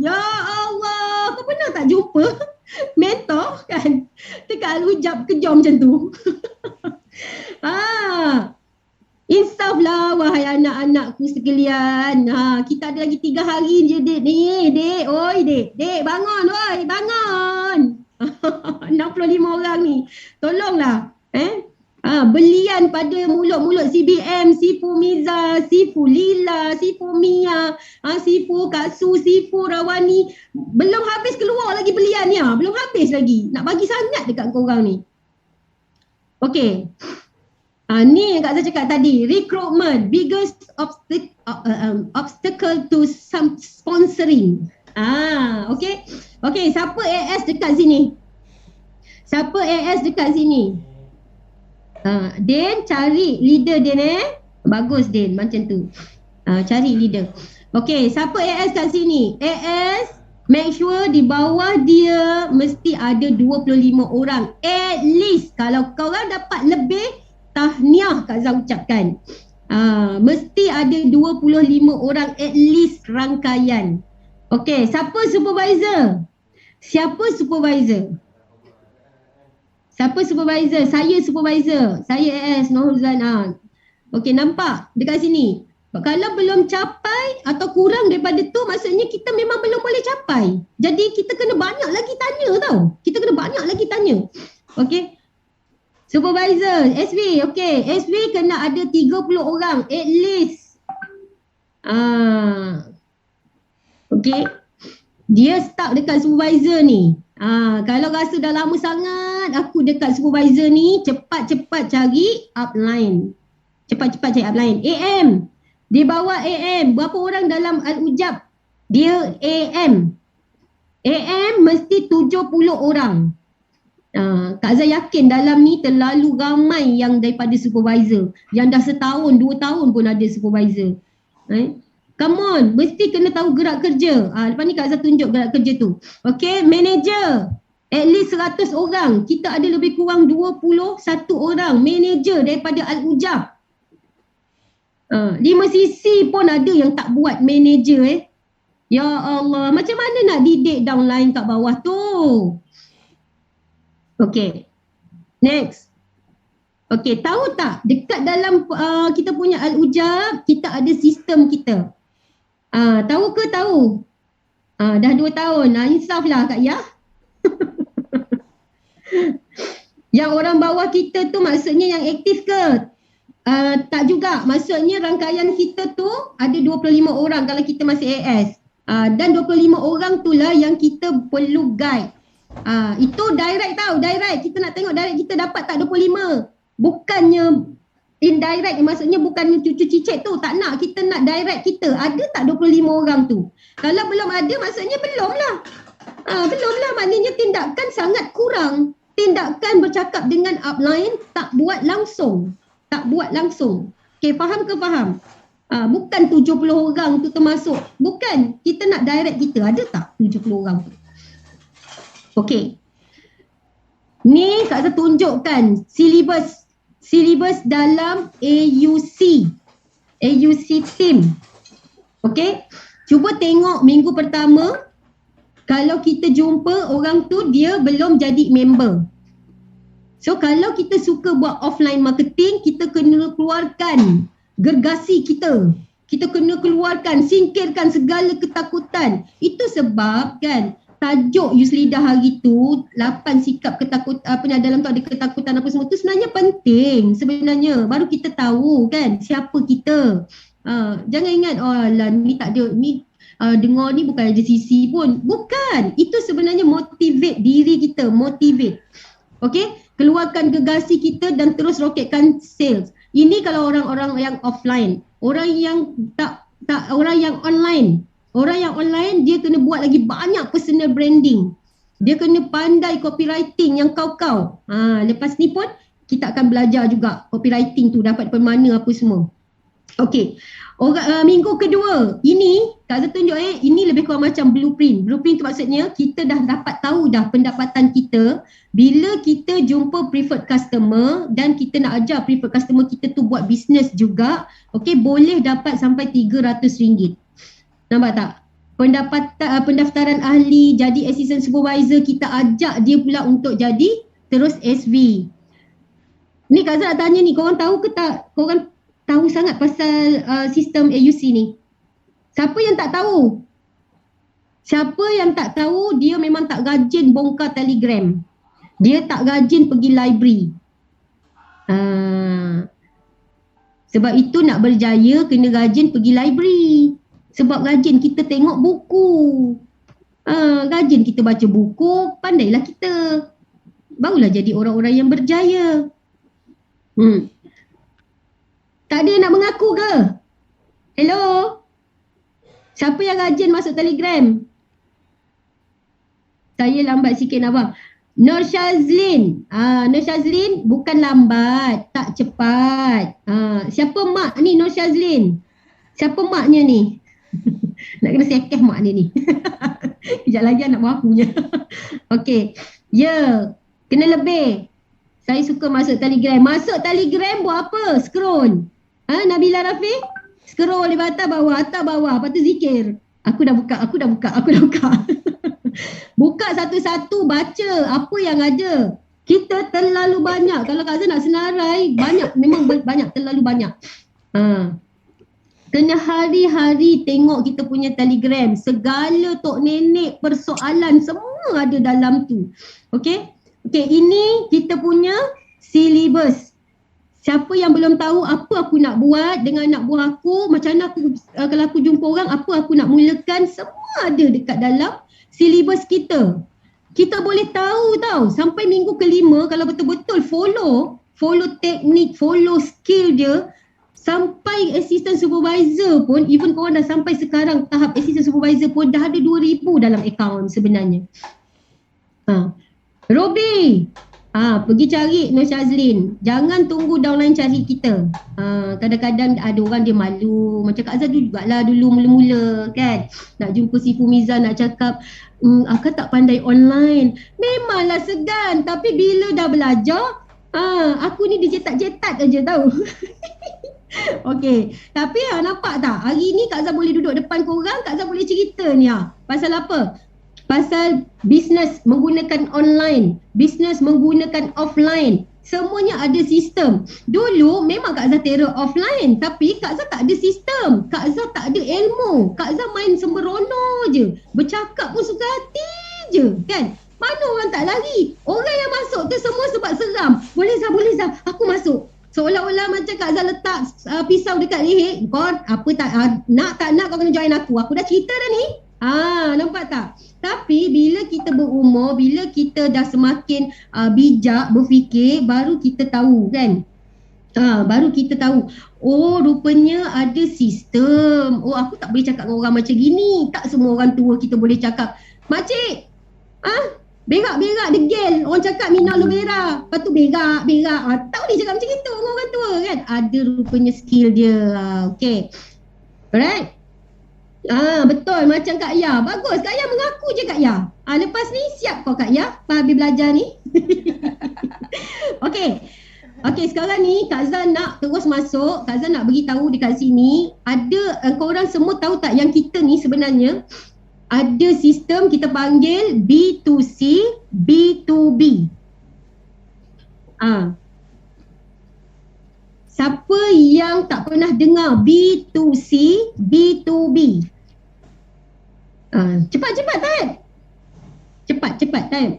Ya Allah. Kau pernah tak jumpa mentor kan? Dekat Al-Ujab kejar macam tu. Insaf lah wahai anak-anakku sekalian. Kita ada lagi 3 hari je dek ni. Dek, bangun. 65 orang ni. Tolonglah. Belian pada mulut-mulut CBM, Sifu Miza, Sifu Lila, Sifu Mia, Sifu Katsu, Sifu Rawani. Belum habis keluar lagi belian ni. Belum habis lagi. Nak bagi sangat dekat korang ni. Okey. Ni yang Kak Azhar cakap tadi, recruitment, biggest obstacle to some sponsoring. Okay, siapa AS dekat sini? Din, cari leader Din Bagus Din, macam tu. Cari leader. Okay, siapa AS kat sini? AS, make sure di bawah dia mesti ada 25 orang. At least, kalau korang dapat lebih, tahniah Kak Azhar ucapkan. Mesti ada 25 orang at least rangkaian. Okey, siapa supervisor? Saya supervisor. Saya AS Nohuzan. Okey, nampak dekat sini. Kalau belum capai atau kurang daripada tu, maksudnya kita memang belum boleh capai. Jadi kita kena banyak lagi tanya. Okey. Supervisor, SV, okey. SV kena ada 30 orang at least. Okey. Dia stuck dekat supervisor ni. Kalau rasa dah lama sangat aku dekat supervisor ni, cepat-cepat cari upline. AM. Di bawah AM, berapa orang dalam Al-Ujab? Dia AM. AM mesti 70 orang. Kak Azhar yakin dalam ni terlalu ramai yang daripada supervisor. Yang dah setahun, 2 tahun pun ada supervisor. Come on, mesti kena tahu gerak kerja. Lepas ni Kak Azhar tunjuk gerak kerja tu. Okay, manager. At least 100 orang. Kita ada lebih kurang 21 orang manager daripada Al-Ujab. 5 sisi pun ada yang tak buat manager Ya Allah, macam mana nak didik downline kat bawah tu? Okay, next. Okay, tahu tak dekat dalam kita punya Al-Ujab, kita ada sistem kita. Tahu ke tahu? Dah 2 tahun. Insaf lah Kak Ya. Yang orang bawah kita tu maksudnya yang aktif ke? Tak juga. Maksudnya rangkaian kita tu ada 25 orang kalau kita masih AS. Dan 25 orang tu lah yang kita perlu guide. Itu direct tau, direct. Kita nak tengok direct kita dapat tak 25. Bukannya indirect, maksudnya bukannya cucu cicit tu. Tak nak, kita nak direct kita. Ada tak 25 orang tu? Kalau belum ada, maksudnya belum lah. Belum lah, maknanya tindakan sangat kurang. Tindakan bercakap dengan upline tak buat langsung. Okay, faham ke faham? Bukan 70 orang tu termasuk. Bukan, kita nak direct kita. Ada tak 70 orang tu? Okey. Ni Kak Azhar tunjukkan silibus dalam AUC team. Okey. Cuba tengok minggu pertama kalau kita jumpa orang tu dia belum jadi member. So kalau kita suka buat offline marketing, kita kena keluarkan gergasi kita. Kita kena keluarkan, singkirkan segala ketakutan. Itu sebab kan tajuk Yuslidah hari tu 8 sikap ketakutan, apa ni dalam tu ada ketakutan apa semua tu sebenarnya penting sebenarnya. Baru kita tahu kan siapa kita. Jangan ingat lah ni tak ada ni dengar ni bukan ada sisi pun. Bukan. Itu sebenarnya motivate diri kita, motivate. Okey? Keluarkan gegasi kita dan terus roketkan sales. Ini kalau orang-orang yang offline. Orang yang orang yang online. Orang yang online dia kena buat lagi banyak personal branding. Dia kena pandai copywriting yang kau-kau. Lepas ni pun kita akan belajar juga copywriting tu dapat daripada mana apa semua. Okey. Minggu kedua ini Kak Azhar tunjuk ini lebih kurang macam blueprint. Blueprint tu maksudnya kita dah dapat tahu dah pendapatan kita bila kita jumpa preferred customer dan kita nak ajar preferred customer kita tu buat bisnes juga. Okey, boleh dapat sampai RM300. Nampak tak? Pendaftaran ahli jadi assistant supervisor, kita ajak dia pula untuk jadi terus SV. Ni Kak Azhar nak tanya ni, korang tahu ke tak? Korang tahu sangat pasal sistem AUC ni? Siapa yang tak tahu? Siapa yang tak tahu dia memang tak rajin bongkar Telegram. Dia tak rajin pergi library. Sebab itu nak berjaya kena rajin pergi library. Sebab rajin kita tengok buku. Rajin kita baca buku, pandailah kita. Barulah jadi orang-orang yang berjaya. Tak ada yang nak mengaku ke? Hello? Siapa yang rajin masuk Telegram? Saya lambat sikit abang. Nur Shazlin. Nur Shazlin bukan lambat, tak cepat. Siapa mak ni Nur Shazlin? Siapa maknya ni? Nak kena sekeh mak dia ni. Sekejap lagi anak buah aku punya. Okey. Ya, kena lebih. Saya suka masuk Telegram. Masuk Telegram buat apa? Scroll. Nabila Rafiq? Scroll di atas bawah. Lepas tu zikir. Aku dah buka. Buka satu-satu, baca apa yang ada. Kita terlalu banyak. Kalau Kak Azhar nak senarai, banyak. Memang banyak, terlalu banyak. Kena hari-hari tengok kita punya Telegram. Segala tok nenek, persoalan semua ada dalam tu. Okey, ini kita punya syllabus. Siapa yang belum tahu apa aku nak buat dengan anak buah aku, macam mana aku kalau aku jumpa orang, apa aku nak mulakan, semua ada dekat dalam syllabus kita. Kita boleh tahu tau sampai minggu kelima kalau betul-betul follow teknik, follow skill dia. Sampai assistant supervisor pun, even korang dah sampai sekarang tahap assistant supervisor pun dah ada 2,000 dalam akaun sebenarnya. Robi, pergi cari Nur Shazlin. Jangan tunggu downline cari kita. Kadang-kadang ada orang dia malu. Macam Kak Azhar jugalah dulu mula-mula kan. Nak jumpa si Fumiza nak cakap, Akak tak pandai online. Memanglah segan. Tapi bila dah belajar, aku ni dicetak-cetak aja tau. Okey, tapi nampak tak? Hari ni Kak Azhar boleh duduk depan korang, Kak Azhar boleh cerita ni pasal apa? Pasal bisnes menggunakan online, bisnes menggunakan offline. Semuanya ada sistem. Dulu memang Kak Azhar terror offline, tapi Kak Azhar tak ada sistem. Kak Azhar tak ada ilmu. Kak Azhar main sembrono je. Bercakap pun suka hati je, kan? Mana orang tak lari? Orang yang masuk tu semua sebab seram. Boleh Zah, aku masuk. Seolah-olah macam Kak Azhar letak pisau dekat leher. Kau apa tak nak kau kena join aku. Aku dah cerita dah ni. Nampak tak? Tapi bila kita berumur, bila kita dah semakin bijak berfikir, baru kita tahu kan. Baru kita tahu. Oh, rupanya ada sistem. Oh, aku tak boleh cakap dengan orang macam gini. Tak semua orang tua kita boleh cakap, "Makcik, berak-berak degil." Orang cakap minum aloe vera. Lepas tu berak. Tak boleh cakap macam itu dengan orang tua kan. Ada rupanya skill dia. Okay. Alright. Betul macam Kak Ya. Bagus. Kak Ya mengaku je Kak Ya. Lepas ni siap kau Kak Ya. Habis belajar ni. Okay, sekarang ni Kak Azhar nak terus masuk. Kak Azhar nak beritahu dekat sini. Ada korang semua tahu tak yang kita ni sebenarnya ada sistem kita panggil B2C, B2B. Siapa yang tak pernah dengar B2C, B2B? Cepat-cepat type. Cepat-cepat type.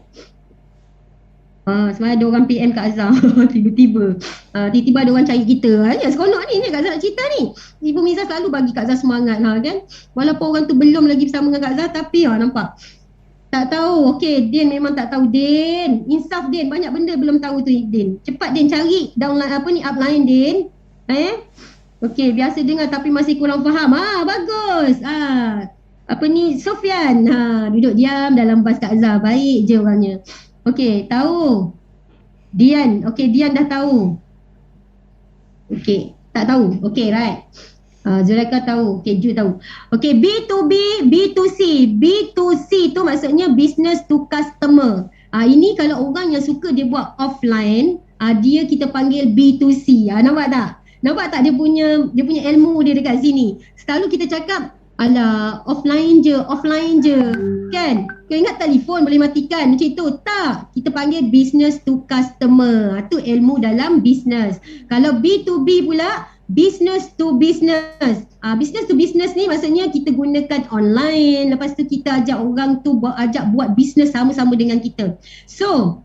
Sebab ada orang PM Kak Azhar tiba-tiba ada orang cari kita. Ya seronok ni Kak Azhar nak cerita ni. Ibu Miza selalu bagi Kak Azhar semangat kan. Walaupun orang tu belum lagi bersama dengan Kak Azhar, tapi nampak. Tak tahu. Okey, Din memang tak tahu. Din, insaf Din, banyak benda belum tahu tu Din. Cepat Din cari download upline Din. Okey, biasa dengar tapi masih kurang faham. Bagus. Sofian. Duduk diam dalam bas Kak Azhar. Baik je orangnya. Okey, tahu. Dian. Okey, Dian dah tahu. Okey, tak tahu. Okey, right. Zulaika tahu. Okey, Ju tahu. Okey, B2B, B2C. B2C tu maksudnya business to customer. Ini kalau orang yang suka dia buat offline, dia kita panggil B2C. Nampak tak? Nampak tak dia punya ilmu dia dekat sini. Selalu kita cakap, alah, offline je. Kan? Kau ingat telefon boleh matikan macam itu? Tak. Kita panggil business to customer. Itu ilmu dalam business. Kalau B2B pula, business to business. Business to business ni maksudnya kita gunakan online. Lepas tu kita ajak orang tu buat business sama-sama dengan kita. So,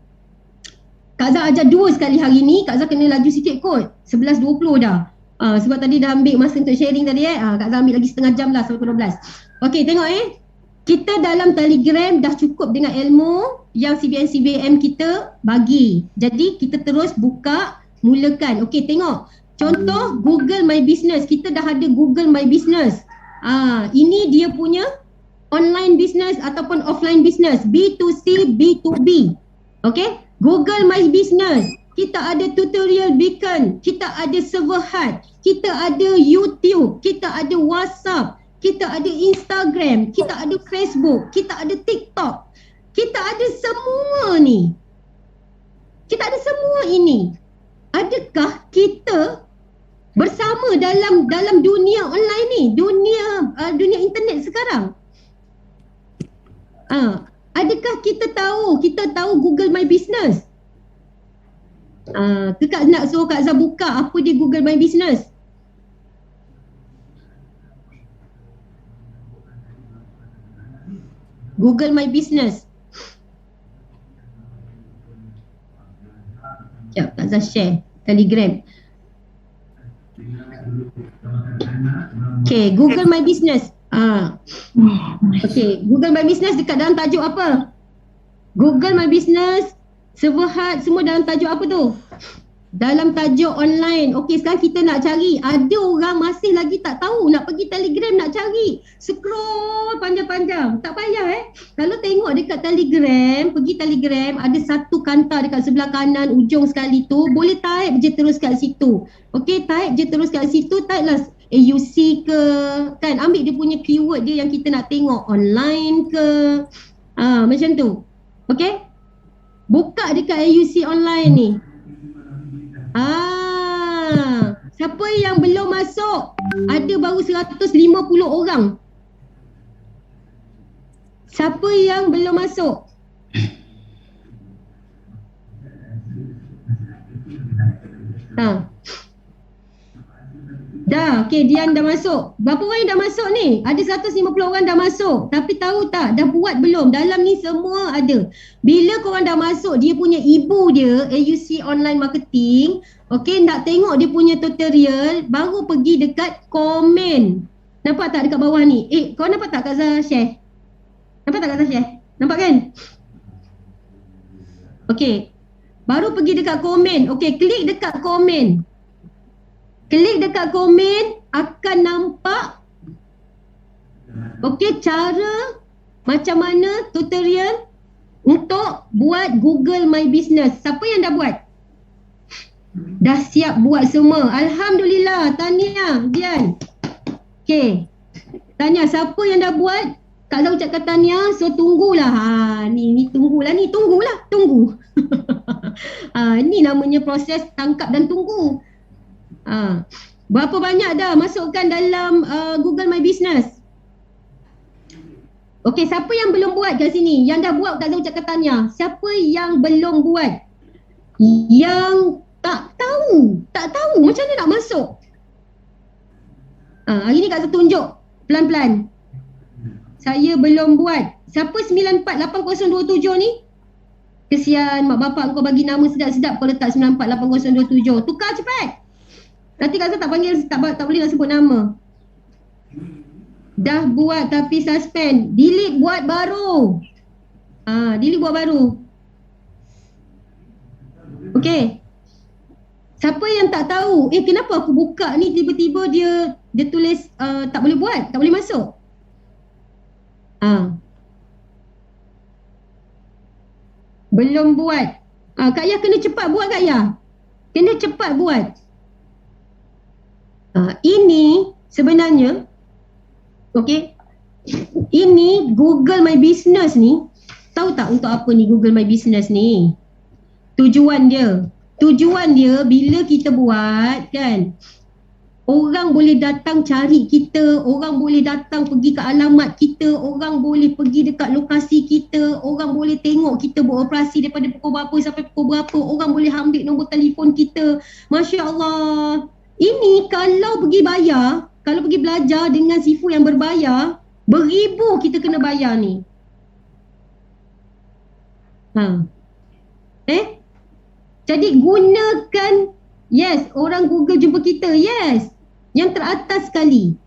Kak Zah ajar 2 sekali hari ni. Kak Zah kena laju sikit kot. 11.20 dah. Sebab tadi dah ambil masa untuk sharing tadi Kak Zah ambil lagi setengah jam lah sampai pukul 12. Okey, tengok kita dalam Telegram dah cukup dengan ilmu yang CBM kita bagi. Jadi kita terus buka, mulakan. Okey, tengok. Contoh Google My Business. Kita dah ada Google My Business. Ini dia punya online business ataupun offline business. B2C, B2B. Okey, Google My Business. Kita ada tutorial Beacon, kita ada server hut, kita ada YouTube, kita ada WhatsApp, kita ada Instagram, kita ada Facebook, kita ada TikTok. Kita ada semua ni. Kita ada semua ini. Adakah kita bersama dalam dunia online ni, dunia internet sekarang? Adakah kita tahu Google My Business? Kak nak suruh Kak Zah buka apa dia Google My Business. Google My Business. Sekejap, Kak Zah share Telegram. Okay, Google My Business. Okay, Google My Business dekat dalam tajuk apa? Google My Business, server hut, semua dalam tajuk apa tu? Dalam tajuk online. Okey, sekarang kita nak cari. Ada orang masih lagi tak tahu nak pergi Telegram nak cari. Scroll panjang-panjang. Tak payah Kalau tengok dekat Telegram, pergi Telegram, ada satu kanta dekat sebelah kanan ujung sekali tu. Boleh type je terus kat situ. Okey, type je terus kat situ. Type lah AUC ke. Kan, ambil dia punya keyword dia yang kita nak tengok. Online ke. Macam tu. Okey. Buka dekat AUC online ni. Siapa yang belum masuk? Ada baru 150 orang. Siapa yang belum masuk? Dah, okey, Dian dah masuk. Berapa orang yang dah masuk ni? Ada 150 orang dah masuk. Tapi tahu tak, dah buat belum? Dalam ni semua ada. Bila korang dah masuk, dia punya ibu dia, AUC Online Marketing, okey, nak tengok dia punya tutorial, baru pergi dekat komen. Nampak tak dekat bawah ni? Kau nampak tak Kak Zah share? Nampak tak Kak Zah share? Nampak kan? Okey. Baru pergi dekat komen. Okey, klik dekat komen. Klik dekat komen, akan nampak cara macam mana tutorial untuk buat Google My Business. Siapa yang dah buat? Dah siap buat semua. Alhamdulillah. Tahniah, Dian. Okay. Tanya siapa yang dah buat? Kak Zah ucapkan tahniah. So tunggulah. Ni tunggulah. Tunggu. Ni namanya proses tangkap dan tunggu. Berapa banyak dah masukkan dalam Google My Business? Okey, siapa yang belum buat kat sini? Yang dah buat, Kak Zah ucapkan tanya. Siapa yang belum buat? Yang tak tahu. Tak tahu macam mana nak masuk. Hari ni Kak Zah tunjuk pelan-pelan. Saya belum buat. Siapa 948027 ni? Kesian mak bapak kau bagi nama sedap-sedap kau letak 948027. Tukar cepat. Nanti Kak Zah tak panggil, tak boleh nak sebut nama. Dah buat tapi suspend. Delete buat baru. Delete buat baru. Okey. Siapa yang tak tahu, kenapa aku buka ni tiba-tiba dia tulis tak boleh buat, tak boleh masuk. Belum buat. Kak Yah kena cepat buat, Kak Yah. Kena cepat buat. Ini sebenarnya okey. Ini Google My Business ni, tahu tak untuk apa ni Google My Business ni? Tujuan dia bila kita buat kan, orang boleh datang cari kita, orang boleh datang pergi ke alamat kita, orang boleh pergi dekat lokasi kita, orang boleh tengok kita beroperasi daripada pukul berapa sampai pukul berapa, orang boleh ambil nombor telefon kita. Masya Allah. Ini kalau pergi bayar, kalau pergi belajar dengan Sifu yang berbayar, beribu kita kena bayar ni. Jadi gunakan, yes, orang Google jumpa kita, yes. Yang teratas sekali.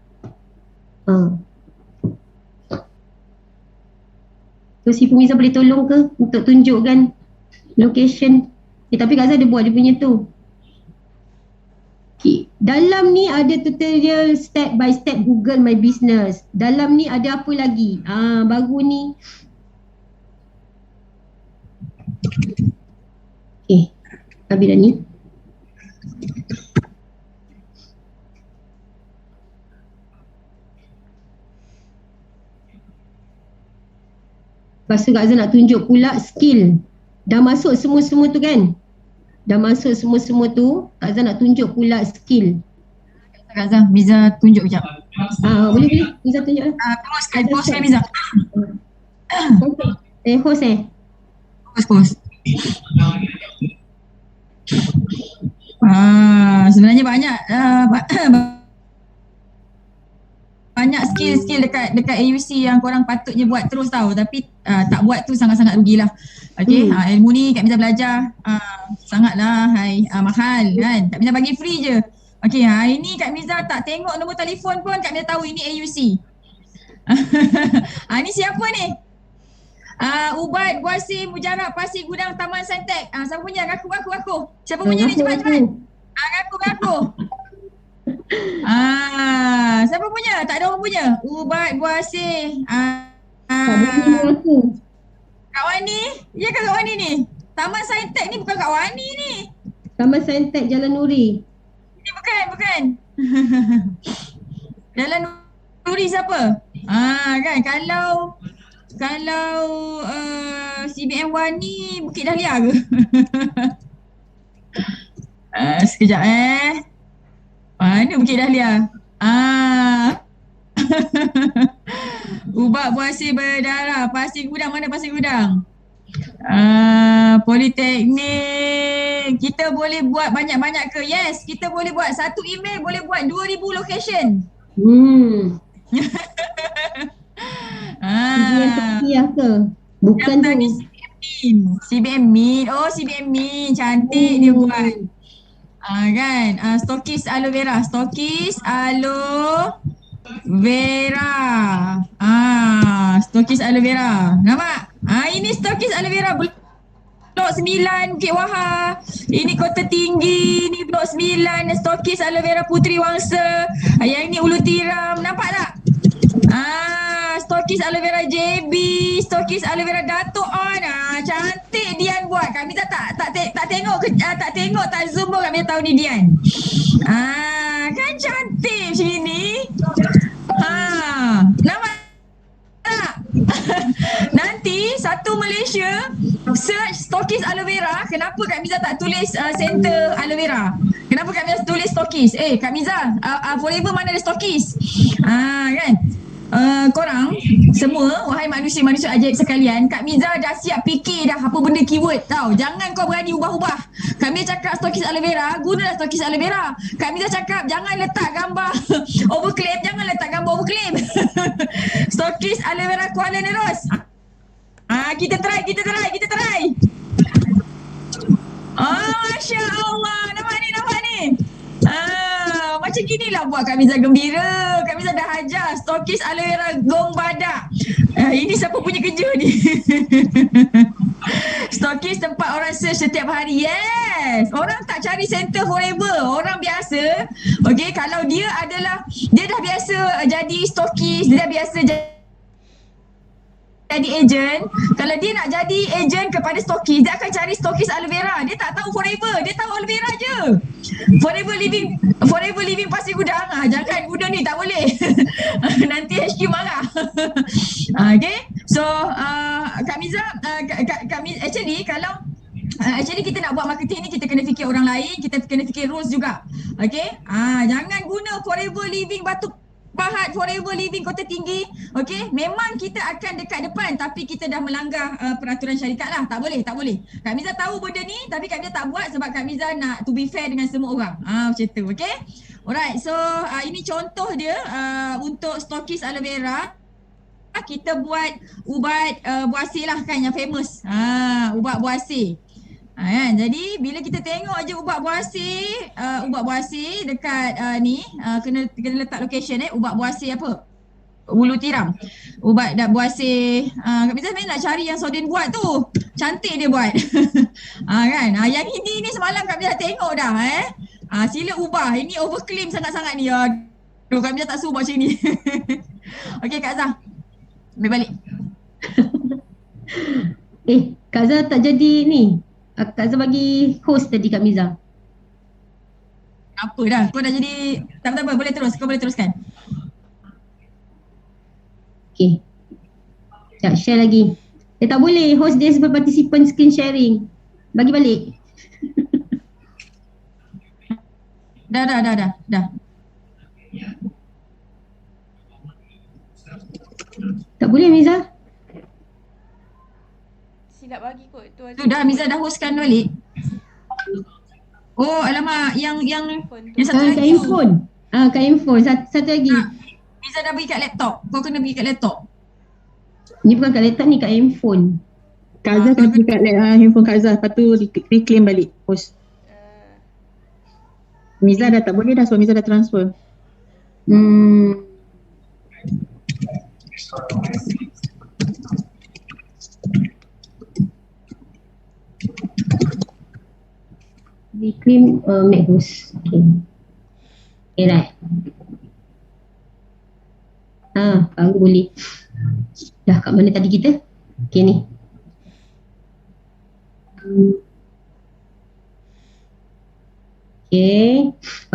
So Sifu Miza boleh tolong ke untuk tunjukkan location? Tapi Kak Zah ada buat dia punya tu. Dalam ni ada tutorial step by step Google My Business. Dalam ni ada apa lagi? Baru ni. Okay, habis dah ni. Lepas tu Kak Zah nak tunjuk pula skill. Dah masuk semua-semua tu kan? Dah masuk semua-semua tu, Kak Zah nak tunjuk pula skill. Kak Zah, Miza tunjuk sekejap. Boleh. Miza tunjuk lah. Post kan Miza? Host Post. Sebenarnya banyak skill-skill dekat AUC yang korang patutnya buat terus tahu, tapi tak buat tu sangat-sangat rugilah. Okey, ilmu ni Kak Miza belajar sangatlah mahal kan. Kak Miza bagi free je. Okey, hari ni Kak Miza tak tengok nombor telefon pun Kak Miza tahu ini AUC. Ni siapa ni? Ubat, Buasi, Mujarab, Pasir Gudang, Taman Saintek. Siapa punya? Ngaku. Siapa punya ni? Cepat. Ngaku. Siapa punya? Tak ada orang punya. Ubat, Buasi. tak boleh aku. Kak Wani? Ya ke Kak Wani ni? Taman Saintek ni bukan Kak Wani ni. Taman Saintek Jalan Nuri. Ni bukan. Jalan Nuri siapa? Kan kalau CBM Wani Bukit Dahlia ke? Sekejap Mana Bukit Dahlia? Ubat Buasi Berdarah, Pasir Gudang, mana Pasir Gudang? Politeknik. Kita boleh buat banyak-banyak ke? Yes, kita boleh buat. Satu email boleh buat 2000 location. Yang terkiah ke? Bukan tu. CBM Min. Oh, CBM Min. Cantik dia buat. Kan? Stokis aloe vera. Stokis aloe vera. Nampak? Ini stokis aloe vera. Blok 9 Bukit Wahar. Ini Kota Tinggi. Ini Blok 9 stokis aloe vera Puteri Wangsa. Yang ini Ulu Tiram. Nampak tak? Stokis aloe vera JB, stokis aloe vera Dato' On. Cantik Dian buat. Kami tak tengok tak zoom pun kami tahu ni Dian. Kan cantik macam ni. Nampak tak? Nanti satu Malaysia search stokis aloe vera. Kenapa Kak Miza tak tulis center aloe vera? Kenapa Kak Miza tulis stokis? Kak Miza, Forever mana ada stokis? Kan? korang semua, wahai manusia-manusia ajaib sekalian, Kak Miza dah siap fikir dah apa benda keyword tau. Jangan kau berani ubah-ubah. Kak Miza cakap stokis aloe vera, gunalah stokis aloe vera. Kak Miza cakap jangan letak gambar overclaim, jangan letak gambar overclaim. Stokis aloe vera Kuala Neros. Kita try. Masya Allah, nampak ni. Macam ginilah buat Kak Miza gembira. Kak Miza dah ajar stokis aloe vera gong badak. Ini siapa punya kerja ni? Stokis tempat orang search setiap hari. Yes. Orang tak cari center forever. Orang biasa. Okay, kalau dia dah biasa jadi stokis, dia dah biasa jadi ejen. Kalau dia nak jadi ejen kepada stokis, dia akan cari stokis aloe vera. Dia tak tahu forever, dia tahu aloe vera je. Forever living Pasir Gudang. Jangan guna ni, tak boleh. Nanti HQ marah. Okay. So Kak Miza, actually kalau actually kita nak buat marketing ni, kita kena fikir orang lain, kita kena fikir rules juga. Okay. Jangan guna forever living Batu Pahat, forever living Kota Tinggi. Okay, memang kita akan dekat depan tapi kita dah melanggar peraturan syarikat lah. Tak boleh. Kak Miza tahu benda ni tapi Kak Miza tak buat sebab Kak Miza nak to be fair dengan semua orang. Macam tu, okay. Alright, so ini contoh dia untuk stokis aloe vera. Kita buat ubat buasir lah kan yang famous. Ubat buasir. Kan? Jadi bila kita tengok aja ubat buasir dekat ni kena letak location ubat buasir apa? Ulu Tiram. Ubat buasir Kak Miza sebenarnya nak cari yang Sodin buat tu. Cantik dia buat. Kan? Yang ini semalam Kak Miza tengok dah sila ubah. Ini overclaim sangat-sangat ni. Aduh, Kak Miza tak suruh buat macam ni. Okey Kak Zah. Balik. Kak Zah tak jadi ni. Kak Zah bagi host tadi Kak Miza. Apa dah, kau dah jadi. Tak apa, boleh terus, kau boleh teruskan. Okay. Sekejap, share lagi. Tak boleh, host dia sebab participant screen sharing. Bagi balik. Dah. Tak boleh Miza? Silap bagi kot tu. Dah Miza dah hostkan balik. Oh alamak, yang satu lagi kat handphone. Kat handphone satu lagi. Miza dah pergi kat laptop. Kau kena pergi kat laptop. Ni bukan kat laptop ni, kat handphone. Kak Zah kena pergi kat handphone Kak Zah. Lepas tu reclaim balik host. Miza dah tak boleh dah sebab Miza dah transfer. Reclaim make host. Okay, right. Baru boleh. Dah kat mana tadi kita? Okay ni.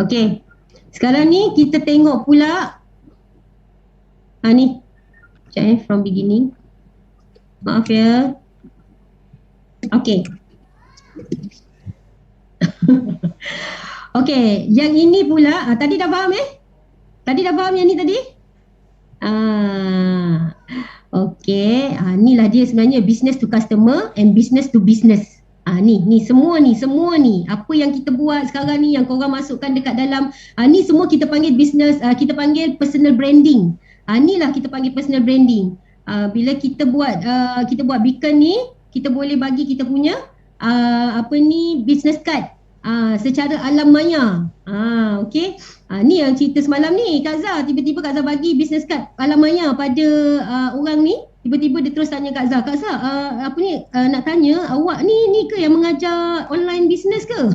Okay. Sekarang ni kita tengok pula ni. Sekejap from beginning. Maaf ya. Okay. Okay, yang ini pula tadi dah faham Tadi dah faham yang ni tadi? Okay, inilah dia sebenarnya business to customer and business to business. Ni semua ni apa yang kita buat sekarang ni yang korang masukkan dekat dalam ni semua kita panggil business, kita panggil personal branding. Inilah kita panggil personal branding. Bila kita buat beacon ni, kita boleh bagi kita punya business card secara alam maya. Okey. Ni yang cerita semalam ni Kak Zah, tiba-tiba Kak Zah bagi business card alam maya pada orang ni. Tiba-tiba dia terus tanya Kak Zah, nak tanya awak ni ke yang mengajar online business ke?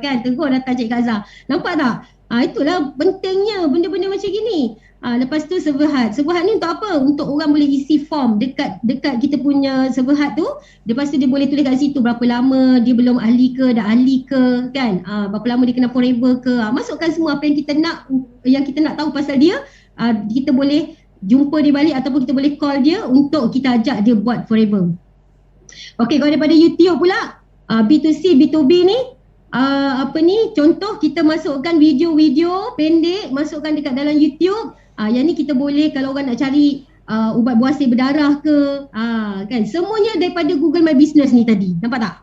Kan terus datang cik Kak Zah. Nampak tak? Itulah pentingnya benda-benda macam gini. Lepas tu Serverhut. Serverhut ni untuk apa? Untuk orang boleh isi form dekat kita punya Serverhut tu. Lepas tu dia boleh tulis kat situ berapa lama dia belum ahli ke, dah ahli ke, kan? Berapa lama dia kena forever ke. Masukkan semua apa yang kita nak tahu pasal dia. Kita boleh jumpa dia balik ataupun kita boleh call dia untuk kita ajak dia buat forever. Okay, kalau daripada YouTube pula, B2C, B2B ni, contoh kita masukkan video-video pendek, masukkan dekat dalam YouTube. Yang ni kita boleh kalau orang nak cari ubat buasir berdarah ke, kan, semuanya daripada Google My Business ni tadi. Nampak tak?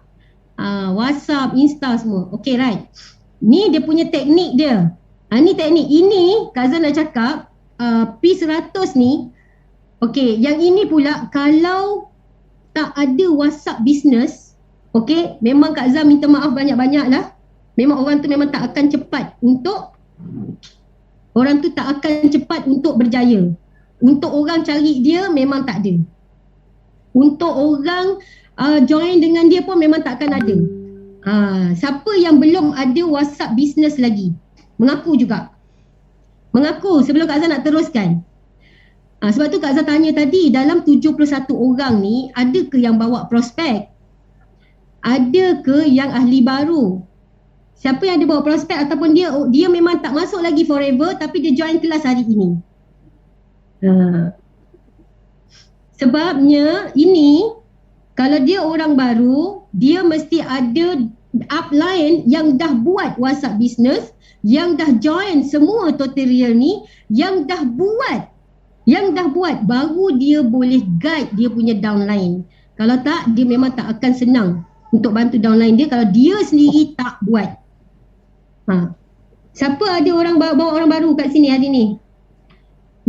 WhatsApp, Insta semua. Okay, right. Ni dia punya teknik dia. Ni teknik. Ini Kak Azhar nak cakap P100 ni. Okay, yang ini pula kalau tak ada WhatsApp business, okay, memang Kak Azhar minta maaf banyak-banyak lah. Memang orang tu memang tak akan cepat untuk berjaya. Untuk orang cari dia memang tak ada. Untuk orang join dengan dia pun memang tak akan ada. Siapa yang belum ada WhatsApp business lagi? Mengaku juga. Mengaku sebelum Kak Azhar nak teruskan. Sebab tu Kak Azhar tanya tadi, dalam 71 orang ni, ada ke yang bawa prospek? Ada ke yang ahli baru? Siapa yang ada bawa prospek ataupun dia memang tak masuk lagi forever tapi dia join kelas hari ini? Sebabnya ini, kalau dia orang baru, dia mesti ada upline yang dah buat WhatsApp business, yang dah join semua tutorial ni, yang dah buat, baru dia boleh guide dia punya downline. Kalau tak, dia memang tak akan senang untuk bantu downline dia kalau dia sendiri tak buat. Siapa ada orang bawa orang baru kat sini hari ni?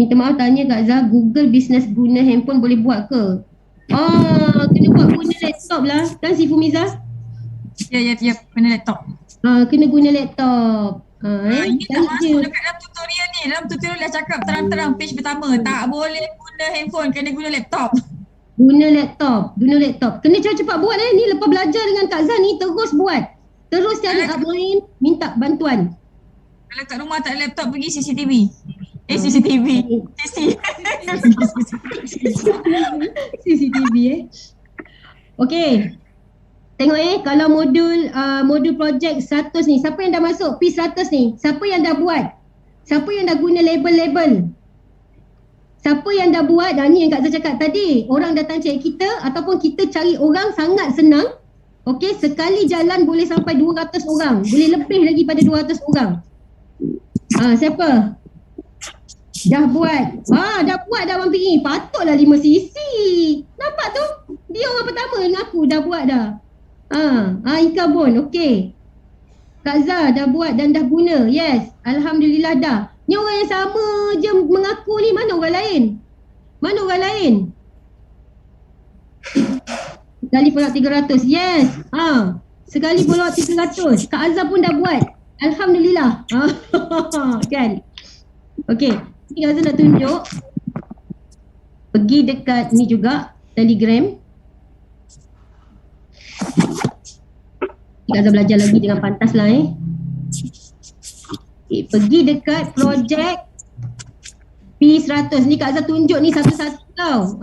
Minta maaf tanya Kak Azhar, Google Business guna handphone boleh buat ke? Kena buat guna laptop lah. Kan Sifu Miza? Ya, kena laptop. Kena guna laptop. Ini tak masuk dekat dalam tutorial ni. Dalam tutorial dah cakap terang-terang page pertama. Tak boleh guna handphone, kena guna laptop. Guna laptop. Kena cepat-cepat buat ni. Lepas belajar dengan Kak Azhar ni, terus buat. Terus cari upline, minta bantuan. Kalau kat rumah tak ada laptop, pergi CCTV. CCTV. CCTV Okay. Tengok kalau modul projek 100 ni, siapa yang dah masuk P100 ni? Siapa yang dah buat? Siapa yang dah guna label-label? Siapa yang dah buat? Ni yang Kak Azhar cakap tadi. Orang datang cari kita ataupun kita cari orang sangat senang. Okay, sekali jalan boleh sampai 200 orang. Boleh lebih lagi pada 200 orang. Siapa? Dah buat. Dah buat dah Abang Piri. Patutlah 5 cc. Nampak tu? Dia orang pertama dengan aku dah buat dah. Ika Bon, okey. Kak Azhar dah buat dan dah guna. Yes, alhamdulillah dah. Ni orang yang sama je mengaku ni, mana orang lain? Sekali follow 300. Yes. Sekali follow 300. Kak Azhar pun dah buat. Alhamdulillah. Kan? Okey. Ni Kak Azhar nak tunjuk. Pergi dekat ni juga, Telegram. Kak Azhar belajar lagi dengan pantas lah Okay, pergi dekat projek P100. Ni Kak Azhar tunjuk ni satu-satu tau.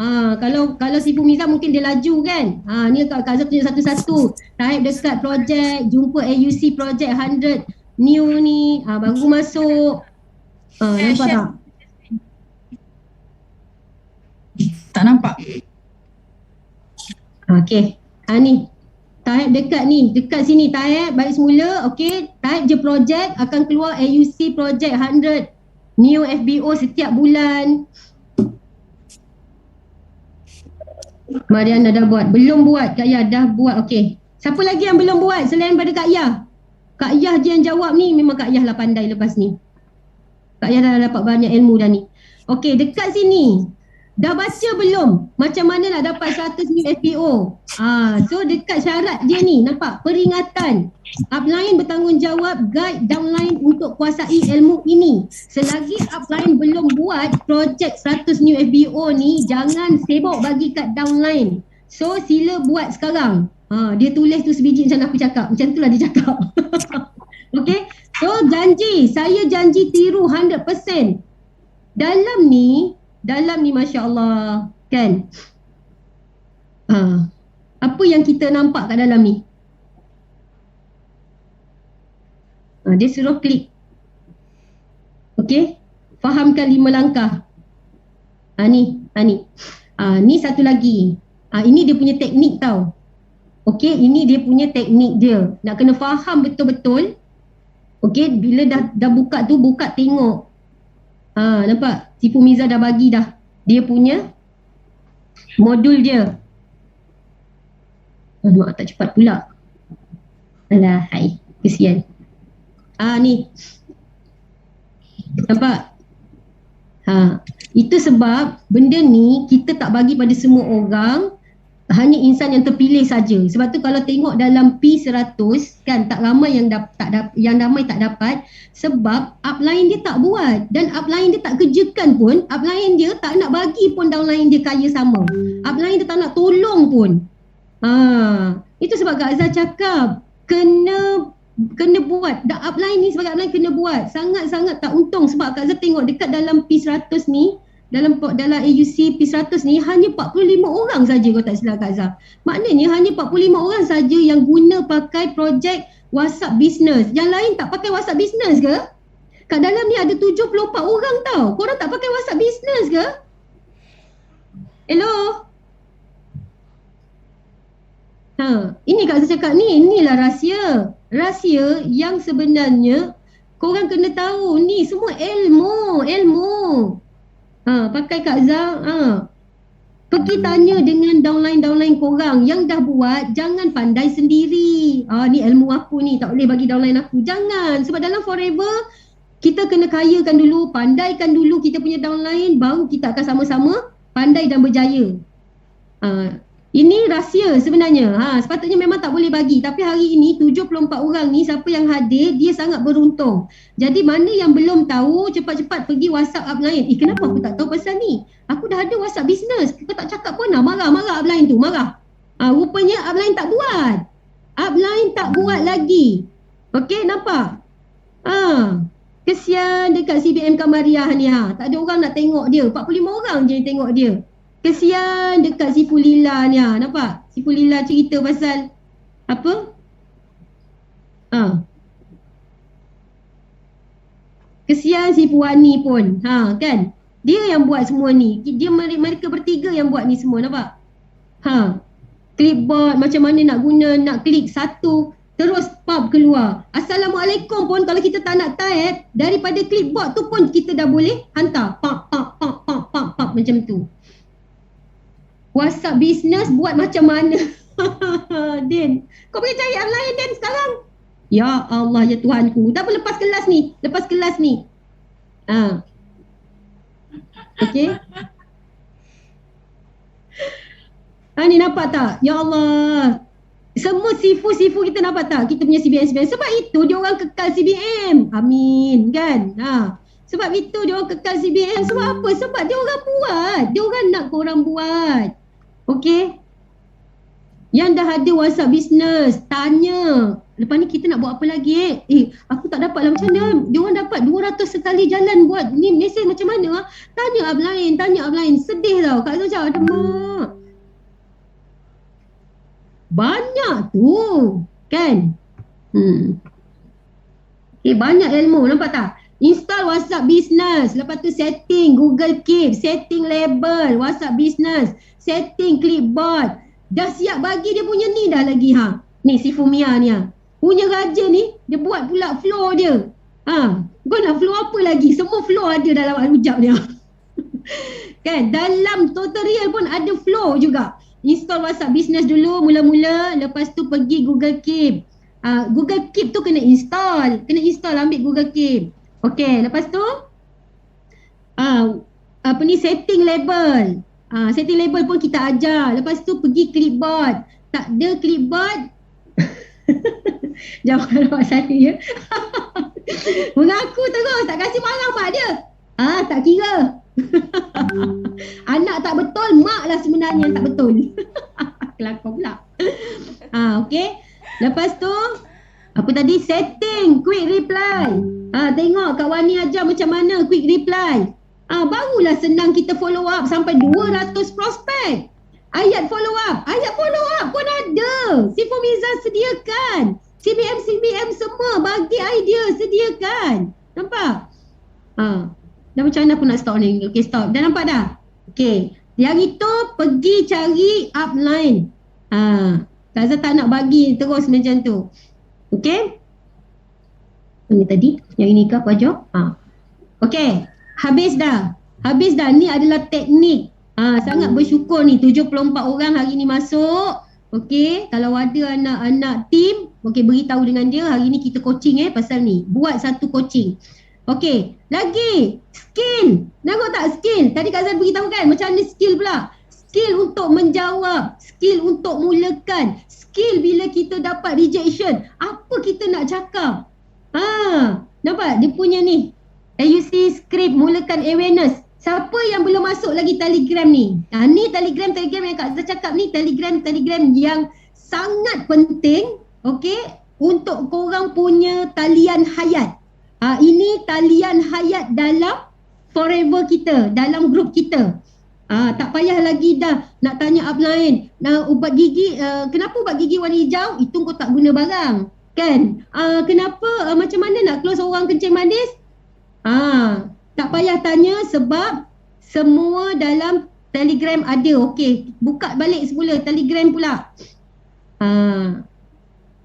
Kalau Sifu Miza mungkin dia laju kan. Ni Kak Azhar tunjuk satu-satu. Type dekat projek, jumpa AUC projek 100 new ni, baru masuk. Nampak tak? Tak nampak. Okay. Ni. Type dekat ni. Dekat sini type. Balik semula. Okay. Type je projek. Akan keluar AUC projek 100 new FBO setiap bulan. Mariana dah buat. Belum buat. Kak Yah dah buat. Okay. Siapa lagi yang belum buat selain pada Kak Yah? Kak Yah je yang jawab ni. Memang Kak Yah lah pandai lepas ni. Kak Yah dah dapat banyak ilmu dah ni. Okay. Dekat sini. Dah baca belum? Macam mana nak dapat 100 new FBO? So dekat syarat dia ni, nampak? Peringatan. Upline bertanggungjawab guide downline untuk kuasai ilmu ini. Selagi upline belum buat projek 100 new FBO ni, jangan sibuk bagi kat downline. So sila buat sekarang. Dia tulis tu sebiji macam aku cakap. Macam tu lah dia cakap. Okay? So saya janji tiru 100%. Dalam ni Masya Allah, kan? Apa yang kita nampak kat dalam ni? Dia suruh klik. Okay? Fahamkan 5 langkah. Ni satu lagi. Ini dia punya teknik tau. Okey, ini dia punya teknik dia. Nak kena faham betul-betul. Okey, bila dah buka tu, buka tengok. Nampak? Si Fumiza dah bagi dah. Dia punya modul dia. Mak tak cepat pula. Alah, hai. Kesian. Ni. Nampak? Itu sebab benda ni kita tak bagi pada semua orang, hanya insan yang terpilih saja. Sebab tu kalau tengok dalam P100 kan, tak ramai yang ramai tak dapat sebab upline dia tak buat, dan upline dia tak kerjakan pun. Upline dia tak nak bagi pun downline dia kaya sama. Upline dia tak nak tolong pun. Itu sebab Kak Azhar cakap kena buat. Upline ni sebagai upline kena buat. Sangat-sangat tak untung sebab Kak Azhar tengok dekat dalam P100 ni, dalam AUC P100 ni hanya 45 orang saja kalau tak silap Kak Azhar. Maknanya hanya 45 orang saja yang guna pakai projek WhatsApp Business. Yang lain tak pakai WhatsApp Business ke? Kat dalam ni ada 74 orang tau. Korang tak pakai WhatsApp Business ke? Hello? Ini Kak Azhar cakap ni, inilah rahsia. Rahsia yang sebenarnya korang kena tahu. Ni semua ilmu. Pakai Kak Azhar, pergi tanya dengan downline korang yang dah buat. Jangan pandai sendiri. Ni ilmu aku ni, tak boleh bagi downline aku. Jangan, sebab dalam forever kita kena kayakan dulu, pandaikan dulu kita punya downline, baru kita akan sama-sama pandai dan berjaya. Ini rahsia sebenarnya. Sepatutnya memang tak boleh bagi. Tapi hari ini 74 orang ni, siapa yang hadir, dia sangat beruntung. Jadi mana yang belum tahu, cepat-cepat pergi WhatsApp upline. Kenapa aku tak tahu pasal ni? Aku dah ada WhatsApp Business. Kau tak cakap pun lah. Marah upline tu, marah. Rupanya upline tak buat. Upline tak buat lagi. Okey, nampak? Kesian dekat CBM Kamariah ni. Tak ada orang nak tengok dia. 45 orang je yang tengok dia. Kesian dekat si Pulila ni. Nampak? Si Pulila cerita pasal apa? Kesian si Puani pun. Kan? Dia yang buat semua ni. Mereka bertiga yang buat ni semua. Nampak? Clipboard macam mana nak guna, nak klik satu terus pop keluar. Assalamualaikum pun kalau kita tak nak type, daripada clipboard tu pun kita dah boleh hantar. Pop macam tu. WhatsApp Business buat macam mana? Din, kau pergi cari online Din sekarang. Ya Allah, ya Tuhanku. Tak apa, lepas kelas ni. Okey. Ni nampak tak? Ya Allah. Semua sifu kita nampak tak? Kita punya CBM. Sebab itu dia orang kekal CBM. Amin, kan? Sebab itu dia orang kekal CBM. Sebab apa? Sebab dia orang buat. Dia orang nak korang buat. Okey. Yang dah ada WhatsApp Business, tanya. Lepas ni kita nak buat apa lagi? Aku tak dapat lah, macam mana? Dia orang dapat 200 sekali jalan buat ni mesej macam mana? Tanya upline. Sedih tau. Kak Azhar cakap, ada mak. Banyak tu. Kan? Banyak ilmu. Nampak tak? Install WhatsApp Business. Lepas tu setting Google Keep. Setting label WhatsApp Business. Setting clipboard. Dah siap bagi dia punya ni dah lagi. Ni si Fumia ni. Punya raja ni, dia buat pula flow dia. Kau nak flow apa lagi? Semua flow ada dalam Al-Hujab dia. Kan? Dalam tutorial pun ada flow juga. Install WhatsApp Business dulu mula-mula. Lepas tu pergi Google Keep. Google Keep tu kena install. Ambil Google Keep. Okey, lepas tu setting label. Setting label pun kita ajar. Lepas tu pergi clipboard. Tak ada clipboard. Jangan nampak saya ya. Mengaku terus. Tak kasih marah mak dia. Tak kira. Anak tak betul, mak lah sebenarnya yang tak betul. Kelakar pula. Okey. Lepas tu apa tadi? Setting quick reply. Tengok Kak Wani ajar macam mana quick reply. Barulah senang kita follow up sampai 200 prospek. Ayat follow up pun ada. Si Fumiza sediakan. CBM semua bagi idea, sediakan. Nampak? Dah macam mana aku nak stop ni? Okay, stop. Dah nampak dah? Okay. Yang itu pergi cari upline. Kak Azhar tak nak bagi terus macam tu. Okay? Ini tadi, yang ini ke Pak Jo? Okay, habis dah. Ni adalah teknik. Sangat bersyukur ni 74 orang hari ni masuk. Okay, kalau ada anak-anak team, okay, beritahu dengan dia hari ni kita coaching pasal ni. Buat satu coaching. Okay, lagi skill. Nampak tak skill? Tadi Kak Azhar beritahu kan macam mana skill pula. Skill untuk menjawab, skill untuk mulakan, skill bila kita dapat rejection. Apa kita nak cakap? Nampak dia punya ni. AUC script mulakan awareness. Siapa yang belum masuk lagi Telegram ni? Ni Telegram yang Kak Azhar cakap ni Telegram yang sangat penting, okay, untuk korang punya talian hayat. Ini talian hayat dalam forever kita, dalam grup kita. Tak payah lagi dah nak tanya upline. Ubat gigi, kenapa ubat gigi warna hijau? Itu kau tak guna barang, kan? Kenapa, macam mana nak close orang kencing manis? Tak payah tanya sebab semua dalam Telegram ada. Okey, buka balik semula Telegram pula.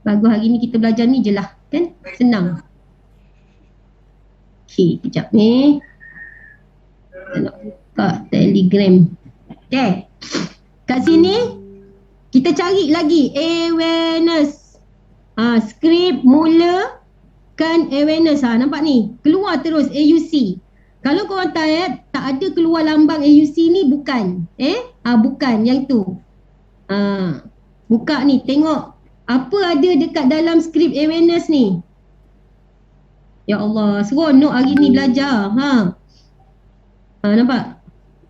Bagus hari ni kita belajar ni je lah, kan? Senang. Okey, kejap ni. Kita nak buka Telegram. Okey. Kat sini kita cari lagi awareness. Skrip mulakan awareness. Nampak ni? Keluar terus AUC. Kalau korang tak ada keluar lambang AUC ni bukan. Bukan yang tu. Buka ni, tengok apa ada dekat dalam skrip awareness ni. Ya Allah, seronok hari ni belajar. Nampak?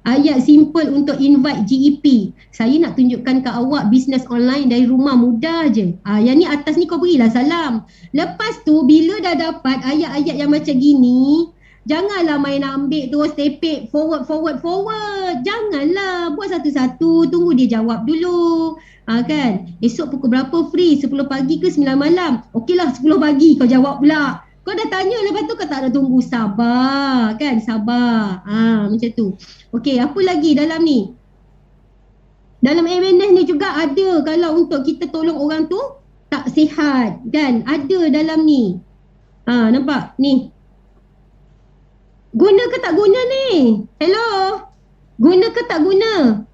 Ayat simple untuk invite GEP. Saya nak tunjukkan ke awak bisnes online dari rumah mudah je. Yang ni atas ni kau berilah salam. Lepas tu bila dah dapat ayat-ayat yang macam gini, janganlah main ambil terus tepek forward. Janganlah, buat satu-satu, tunggu dia jawab dulu. Kan? Esok pukul berapa free? 10 pagi ke 9 malam? Okeylah 10 pagi kau jawab pula. Kau dah tanya lepas tu kau tak ada tunggu. Sabar, kan? Sabar. Macam tu. Okey, apa lagi dalam ni? Dalam awareness ni juga ada kalau untuk kita tolong orang tu tak sihat, kan? Ada dalam ni. Nampak? Ni. Guna ke tak guna ni? Hello? Guna ke tak guna?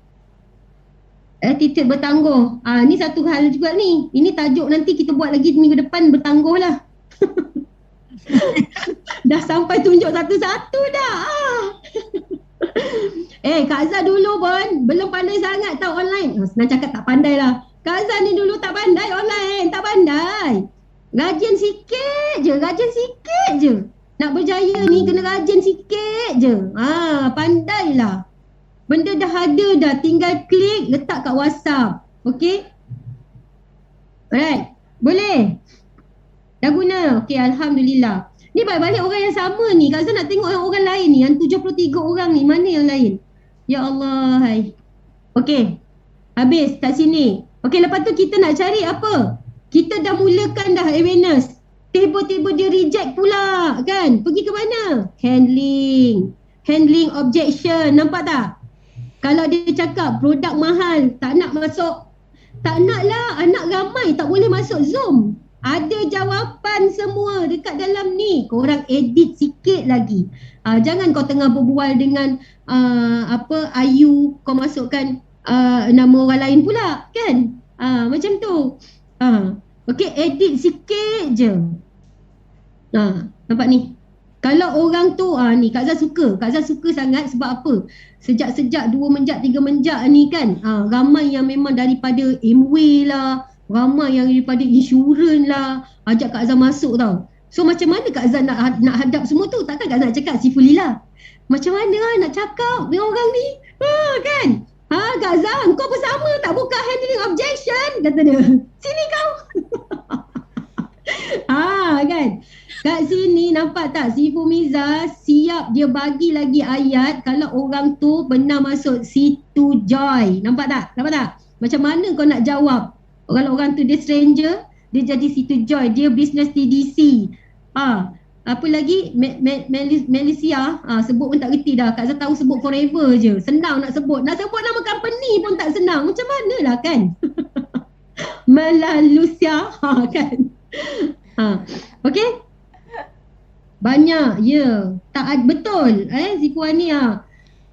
Attitude bertangguh. Ni satu hal juga ni. Ini tajuk nanti kita buat lagi minggu depan, bertangguh lah. Dah sampai tunjuk satu-satu dah. Kak Azhar dulu pun belum pandai sangat tau online. Senang cakap tak pandai lah. Kak Azhar ni dulu tak pandai online. Tak pandai. Rajin sikit je. Nak berjaya ni kena rajin sikit je. Pandailah. Benda dah ada dah. Tinggal klik, letak kat WhatsApp. Okay? Alright. Boleh? Dah guna? Okay, Alhamdulillah. Ni balik orang yang sama ni. Kak Azhar nak tengok yang orang lain ni. Yang 73 orang ni. Mana yang lain? Ya Allah. Hai. Okay. Habis kat sini. Okay, lepas tu kita nak cari apa? Kita dah mulakan dah awareness. Tiba-tiba dia reject pula. Kan? Pergi ke mana? Handling objection. Nampak tak? Kalau dia cakap produk mahal. Tak nak masuk. Tak nak lah. Anak ramai tak boleh masuk Zoom. Ada jawapan semua dekat dalam ni. Korang edit sikit lagi. Jangan kau tengah berbual dengan Ayu, kau masukkan nama orang lain pula, kan? Macam tu. Okay, edit sikit je. Nampak ni? Kalau orang tu, ni Kak Azhar suka. Kak Azhar suka sangat sebab apa? Sejak 2 menjak, 3 menjak ni kan, ramai yang memang daripada Amway lah, ramai yang daripada insurans lah, ajak Kak Azhar masuk tau. So macam mana Kak Azhar nak hadap semua tu? Takkan Kak Azhar cakap Sifulillah, macam mana nak cakap dengan orang ni? Kan? Kak Azhar, kau bersama tak buka handling objection? Kata dia. Sini kau. Kan? Kat sini nampak tak? Sifu Miza siap dia bagi lagi ayat kalau orang tu pernah masuk situ Joy. Nampak tak? Macam mana kau nak jawab? Kalau orang tu dia stranger, dia jadi situ Joy, dia business TDC. Apa lagi? Malaysia, sebut pun tak reti dah. Kak Azhar tahu sebut forever je. Senang nak sebut. Nak sebut nama company pun tak senang. Macam manalah kan? Melalusia. Kan. Okey? Banyak, tak betul. Si Puan ni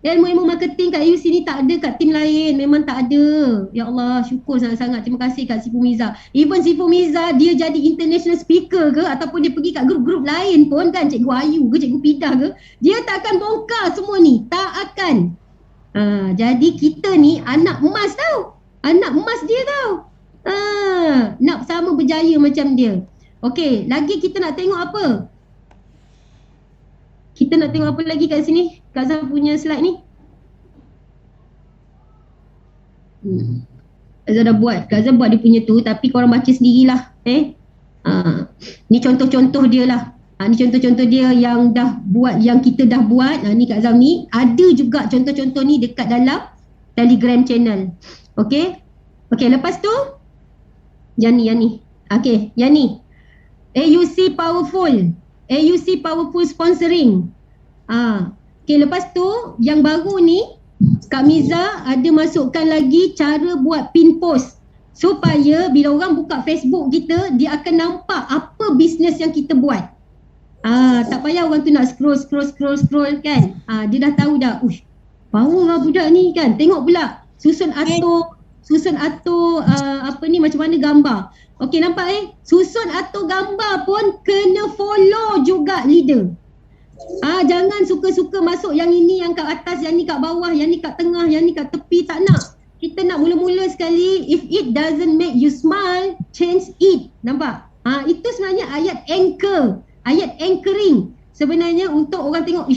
ilmu-ilmu marketing kat UC ni tak ada kat tim lain. Memang tak ada. Ya Allah, syukur sangat-sangat. Terima kasih kat Sifu Miza. Even Sifu Miza, dia jadi international speaker ke ataupun dia pergi kat grup-grup lain pun kan, Cikgu Ayu ke, Cikgu Pidah ke, dia tak akan bongkar semua ni. Tak akan. Jadi kita ni anak emas tau. Anak emas dia tau. Nak sama berjaya macam dia. Okey, lagi kita nak tengok apa? Kita nak tengok apa lagi kat sini? Kak Zah punya slide ni. Kak Zah dah buat. Kak Zah buat dia punya tu, tapi korang baca sendirilah. Ni contoh-contoh dia lah. Ni contoh-contoh dia yang dah buat, yang kita dah buat. Ni Kak Zah ni. Ada juga contoh-contoh ni dekat dalam Telegram channel. Okay. Okay, lepas tu yang ni. Okay, yang ni. AUC Powerful. AUC Powerful Sponsoring. Okay, lepas tu yang baru ni Kak Miza ada masukkan lagi cara buat pin post supaya bila orang buka Facebook kita, dia akan nampak apa bisnes yang kita buat. Tak payah orang tu nak scroll kan. Dia dah tahu dah. Power lah budak ni kan. Tengok pula susun atur apa ni, macam mana gambar. Okey, nampak susun atur gambar pun kena follow juga leader. Jangan suka-suka masuk yang ini, yang kat atas, yang ni kat bawah, yang ni kat tengah, yang ni kat tepi. Tak nak. Kita nak mula-mula sekali, if it doesn't make you smile, change it. Nampak? Itu sebenarnya ayat anchor, ayat anchoring. Sebenarnya untuk orang tengok,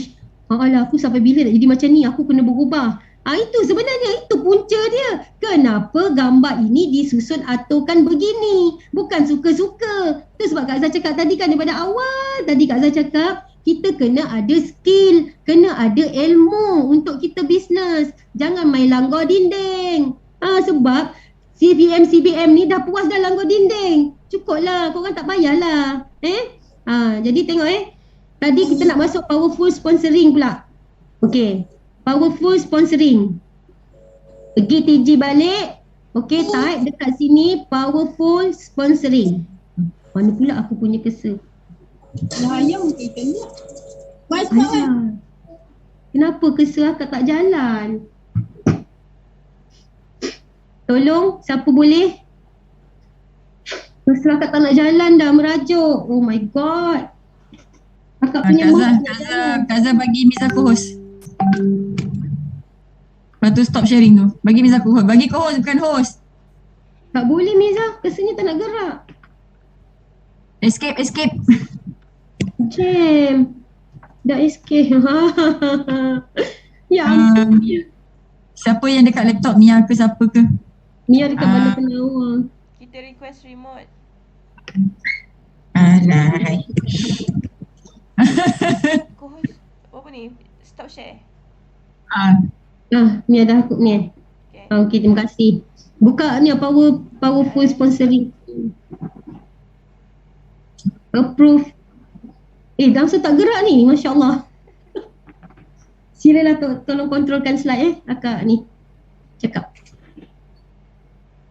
alah aku sampai bila nak jadi macam ni, aku kena berubah. Itu sebenarnya, itu punca dia. Kenapa gambar ini disusun aturkan begini? Bukan suka-suka. Itu sebab Kak Zah cakap tadi kan, daripada awal tadi Kak Zah cakap, kita kena ada skill, kena ada ilmu untuk kita bisnes. Jangan main langgar dinding. Sebab CBM ni dah puas dah langgar dinding. Cukuplah, korang tak payahlah. Jadi tengok tadi kita nak masuk powerful sponsoring pula. Okey, powerful sponsoring. Pergi TG balik. Okey, type dekat sini powerful sponsoring. Mana pula aku punya cursor? Ayam kita ni. Kenapa cursor akak tak jalan? Tolong, siapa boleh? Cursor akak tak nak jalan dah, merajuk. Oh my god. Akak punya Kak Zah bagi Miza co-host. Lepas tu stop sharing tu. Bagi Miza co-host. Bagi co-host bukan host. Tak boleh Miza, cursornya tak nak gerak. Escape. Jam. Dah escape. Ya ampun. Siapa yang dekat laptop Mia ke siapa ke? Mia dekat mana penawar. Kita request remote. Alai. Co-host apa ni? Stop share. Mia dah aku ni. Okay. Okey, terima kasih. Buka ni powerful sponsoring. Approve. Langsung tak gerak ni, Masya Allah. Silalah tolong kontrolkan slide akak ni cakap.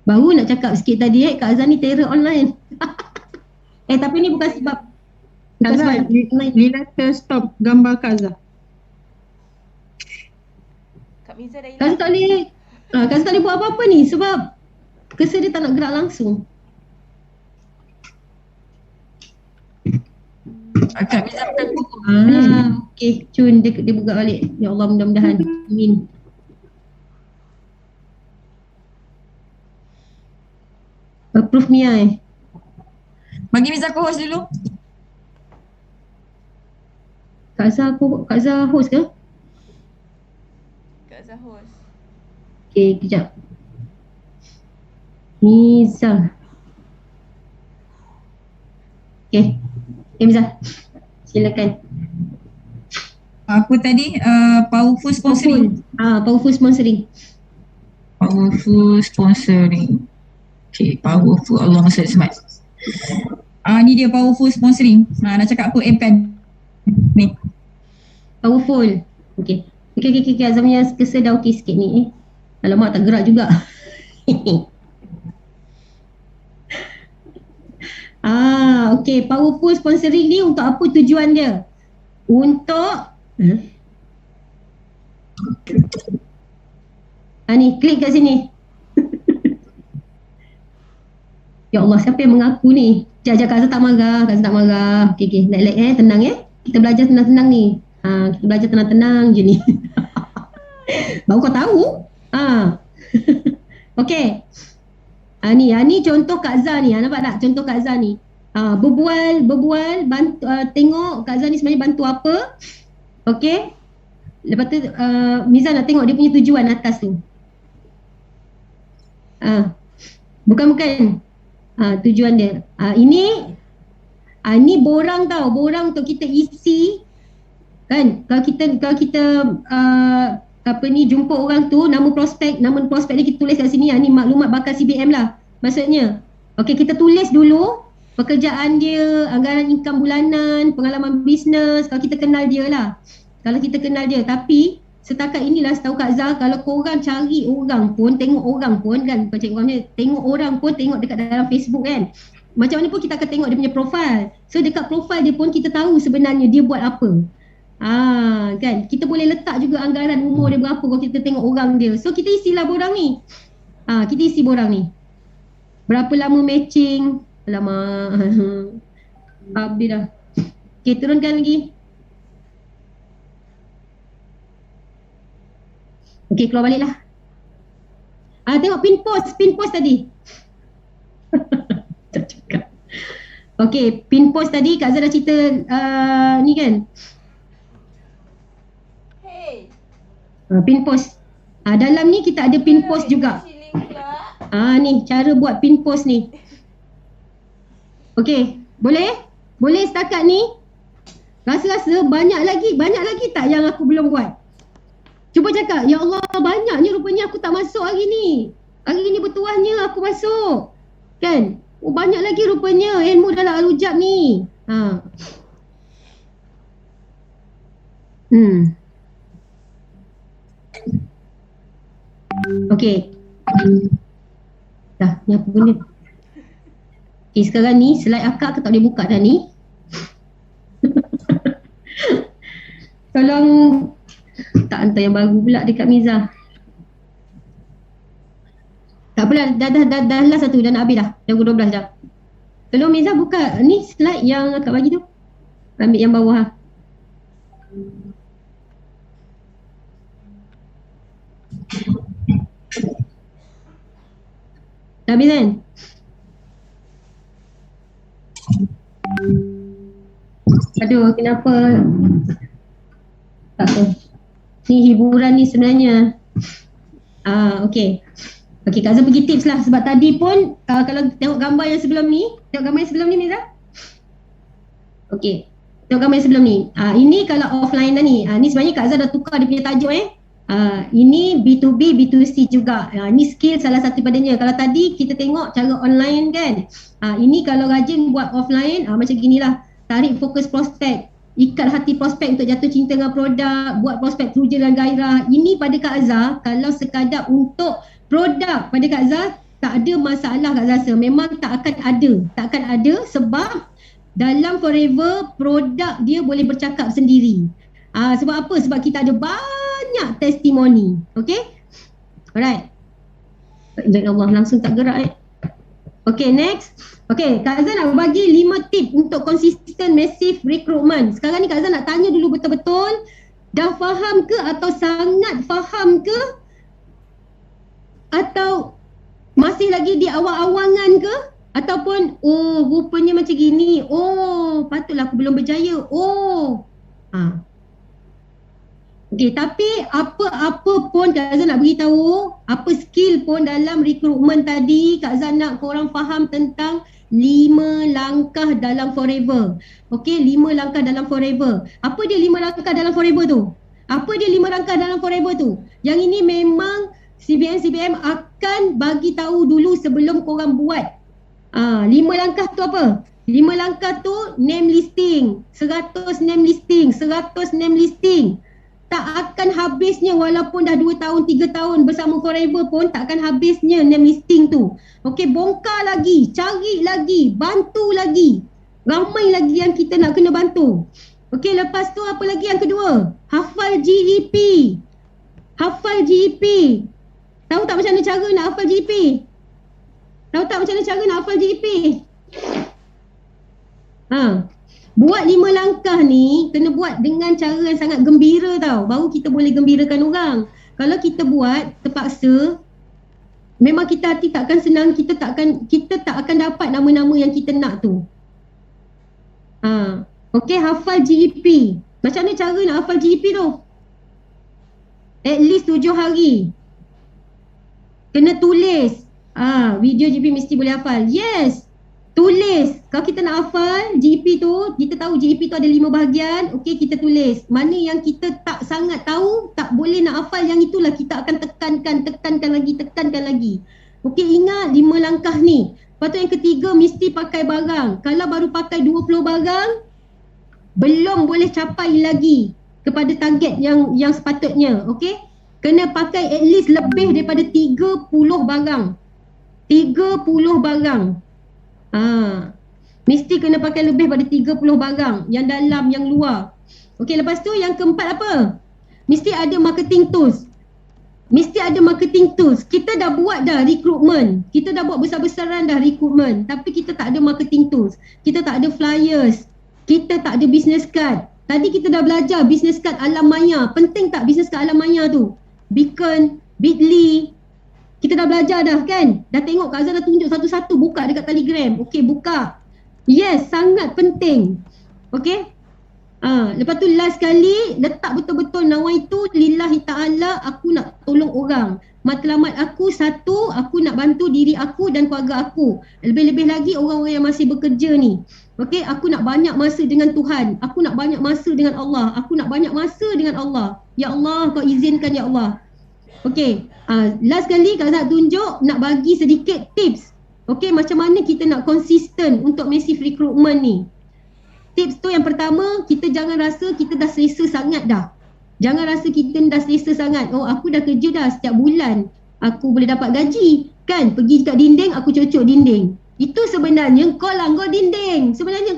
Baru nak cakap sikit tadi Kak Azhar ni terror online. Tapi ni bukan sebab Kak Zah, Lila stop gambar Kak Zah. Kak Miza dah Kak Azhar tak boleh Kak Azhar tak boleh buat apa-apa ni sebab cursor dia tak nak gerak langsung. Kak Miza bukan co-host. Okey, cun dia buka balik. Ya Allah, mudah-mudahan. Amin. Approve Mia Bagi Miza co-host dulu. Kak Zah host ke? Kak Zah host. Okey, kejap. Miza. Okey. Miza. Silakan. Apa tadi? Powerful sponsoring. Powerful sponsoring. Powerful sponsoring. Okay, powerful. Allah masya Allah. Ni dia powerful sponsoring. Nak cakap apa? kan? Ni. Powerful. Okay. Azam punya cursor dah okey sikit ni. Alamak, tak gerak juga. Okey, Powerpool sponsoring ni untuk apa tujuan dia? Untuk ni klik kat sini. Ya Allah, siapa yang mengaku ni? Sekejap, Kak Azhar tak marah, Kak Azhar tak marah. Okey, relax tenang Kita belajar tenang-tenang ni. Kita belajar tenang-tenang je ni. Baru kau tahu. Okey. Ni contoh Kak Azhar ni. Nampak tak contoh Kak Azhar ni? Berbual, bantu, tengok Kak Azhar ni sebenarnya bantu apa. Okey. Lepas tu Miza nak tengok dia punya tujuan atas tu. Bukan. Tujuan dia. Ini borang tau. Borang untuk kita isi. Kan? Kalau kita jumpa orang tu, nama prospek dia kita tulis kat sini. Ni maklumat bakal CBM lah. Maksudnya. Okey, kita tulis dulu pekerjaan dia, anggaran income bulanan, pengalaman bisnes, kalau kita kenal dia lah. Tapi setakat inilah setahu Kak Zah, kalau korang cari orang pun, tengok orang pun kan, bukan cari orang ni, tengok orang pun, tengok dekat dalam Facebook kan. Macam mana pun kita akan tengok dia punya profil. So dekat profil dia pun kita tahu sebenarnya dia buat apa. Kan, kita boleh letak juga anggaran umur dia berapa kalau kita tengok orang dia. So kita isilah borang ni. Kita isi borang ni. Berapa lama matching? Alamak. Habis dah. Okay, turunkan lagi. Okay, keluar balik lah. Tengok pin post tadi. Tak cakap. Okay, pin post tadi Kak Zah dah cerita ni kan. Hey. Pin post. Dalam ni kita ada pin post juga. Ni cara buat pin post ni. Okay, boleh? Boleh setakat ni? Rasa-rasa banyak lagi tak yang aku belum buat? Cuba cakap, ya Allah banyaknya rupanya aku tak masuk hari ni. Hari ni bertuahnya aku masuk. Kan? Banyak lagi rupanya ilmu dalam Al-Hujab ni. Okay. Dah, ni apa benda? Okay, sekarang ni slide akak aku tak boleh buka dah ni. Tolong tak hantar yang baru pula dekat Miza. Tak apalah, dah last satu, dah nak habis dah. Dah pukul 12 dah. Tolong Miza buka ni slide yang akak bagi tu. Ambil yang bawah. Dah habis kan? Aduh, kenapa? Tak tahu. Ni hiburan ni sebenarnya. Okay. Okay, Kak Zah pergi tips lah. Sebab tadi pun kalau tengok gambar yang sebelum ni. Tengok gambar yang sebelum ni, Miza. Okay. Tengok gambar yang sebelum ni. Ini kalau offline dah ni. Ni sebenarnya Kak Zah dah tukar dia punya tajuk ini B2B, B2C juga. Ini skill salah satu padanya. Kalau tadi kita tengok cara online kan. Ini kalau rajin buat offline, macam ginilah. Tarik fokus prospek. Ikat hati prospek untuk jatuh cinta dengan produk. Buat prospek teruja dan gairah. Ini pada Kak Zah, kalau sekadar untuk produk pada Kak Zah, tak ada masalah Kak Zah rasa. Memang tak akan ada sebab dalam Forever produk dia boleh bercakap sendiri. Sebab apa? Sebab kita ada banyak testimoni. Okay? Alright. Ya Allah, langsung tak gerak Okay, next. Okay, Kak Zah nak bagi 5 tip untuk konsisten massive recruitment. Sekarang ni Kak Zah nak tanya dulu betul-betul, dah faham ke atau sangat faham ke? Atau masih lagi di awal-awangan ke? Ataupun rupanya macam gini. Patutlah aku belum berjaya. Okay, tapi apa pun Kak Zah nak beritahu, apa skill pun dalam recruitment tadi, Kak Zah nak korang faham tentang 5 langkah dalam Forever. Okay, 5 langkah dalam Forever. Apa dia 5 langkah dalam Forever tu? Yang ini memang CBM akan bagi tahu dulu sebelum korang buat. 5 langkah tu apa? 5 langkah tu name listing. 100 name listing. tak akan habisnya walaupun dah 2 tahun, 3 tahun bersama forever pun tak akan habisnya name listing tu. Okey, bongkar lagi, cari lagi, bantu lagi. Ramai lagi yang kita nak kena bantu. Okey, lepas tu apa lagi yang kedua? Hafal GEP. Hafal GEP. Tahu tak macam mana cara nak hafal GEP? Tahu tak macam mana cara nak hafal GEP? Buat 5 langkah ni kena buat dengan cara yang sangat gembira tau. Baru kita boleh gembirakan orang. Kalau kita buat terpaksa, memang kita hati takkan senang, kita tak akan dapat nama-nama yang kita nak tu. Okey, hafal GEP. Macam mana cara nak hafal GEP tu? At least 7 hari. Kena tulis. Video GEP mesti boleh hafal. Yes. Tulis. Kalau kita nak hafal GEP tu, kita tahu GEP tu ada 5 bahagian. Okey, kita tulis. Mana yang kita tak sangat tahu, tak boleh nak hafal, yang itulah kita akan tekankan lagi. Okey, ingat 5 langkah ni. Lepas tu yang ketiga, mesti pakai barang. Kalau baru pakai 20 barang, belum boleh capai lagi kepada target yang sepatutnya. Okey, kena pakai at least lebih daripada 30 barang. 30 barang. Mesti kena pakai lebih pada 30 barang, yang dalam, yang luar. Okey, lepas tu yang keempat apa? Mesti ada marketing tools. Kita dah buat dah recruitment. Kita dah buat besar-besaran dah recruitment, tapi kita tak ada marketing tools. Kita tak ada flyers. Kita tak ada business card. Tadi kita dah belajar business card alam maya. Penting tak business card alam maya tu? Beacon, Bitly. Kita dah belajar dah kan? Dah tengok Kak Azhar dah tunjuk satu-satu, buka dekat Telegram. Okey, buka. Yes, sangat penting. Okey. Lepas tu last kali, letak betul-betul nawaitu lillahi ta'ala, aku nak tolong orang. Matlamat aku satu, aku nak bantu diri aku dan keluarga aku. Lebih-lebih lagi orang-orang yang masih bekerja ni. Okey, aku nak banyak masa dengan Tuhan. Aku nak banyak masa dengan Allah. Aku nak banyak masa dengan Allah. Ya Allah, kau izinkan ya Allah. Okey, last kali Kak Zat tunjuk nak bagi sedikit tips. Okey, macam mana kita nak konsisten untuk massive recruitment ni. Tips tu yang pertama, kita jangan rasa kita dah selesa sangat dah. Jangan rasa kita dah selesa sangat. Oh, aku dah kerja dah setiap bulan, aku boleh dapat gaji. Kan, pergi dekat dinding, aku cocok dinding. Itu sebenarnya kau langgar dinding. Sebenarnya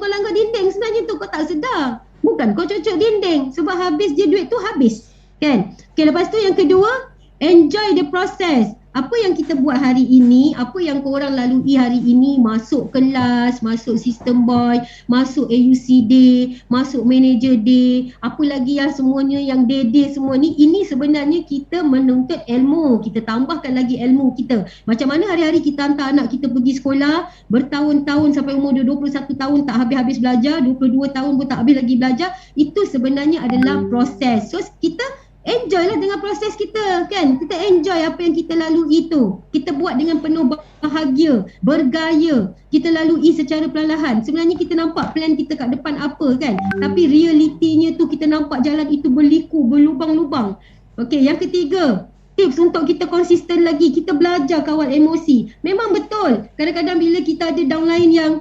tu kau tak sedar. Bukan kau cocok dinding. Sebab habis je duit tu habis. Kan? Okay, lepas tu yang kedua, enjoy the process. Apa yang kita buat hari ini, apa yang korang lalui hari ini, masuk kelas, masuk system boy, masuk AUC day, masuk manager day, apa lagi yang semuanya yang day semua ni, ini sebenarnya kita menuntut ilmu. Kita tambahkan lagi ilmu kita. Macam mana hari-hari kita hantar anak kita pergi sekolah bertahun-tahun sampai umur dia 21 tahun tak habis-habis belajar, 22 tahun pun tak habis lagi belajar. Itu sebenarnya adalah proses. So kita enjoy lah dengan proses kita kan. Kita enjoy apa yang kita lalui itu. Kita buat dengan penuh bahagia, bergaya. Kita lalui secara perlahan. Sebenarnya kita nampak plan kita kat depan apa kan. Tapi realitinya tu kita nampak jalan itu berliku, berlubang-lubang. Okey, yang ketiga, tips untuk kita konsisten lagi. Kita belajar kawal emosi. Memang betul. Kadang-kadang bila kita ada downline yang,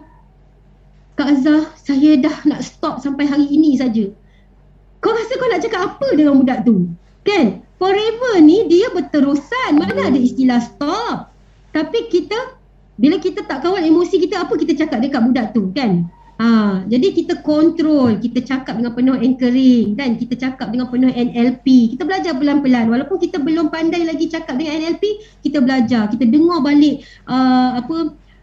Kak Azhar, saya dah nak stop sampai hari ini saja. Kau rasa kau nak cakap apa dengan budak tu? Kan? Forever ni dia berterusan. Mana ada istilah stop. Tapi kita, bila kita tak kawal emosi kita, apa kita cakap dekat budak tu kan? Jadi kita kontrol, kita cakap dengan penuh anchoring dan kita cakap dengan penuh NLP. Kita belajar pelan-pelan. Walaupun kita belum pandai lagi cakap dengan NLP, kita belajar. Kita dengar balik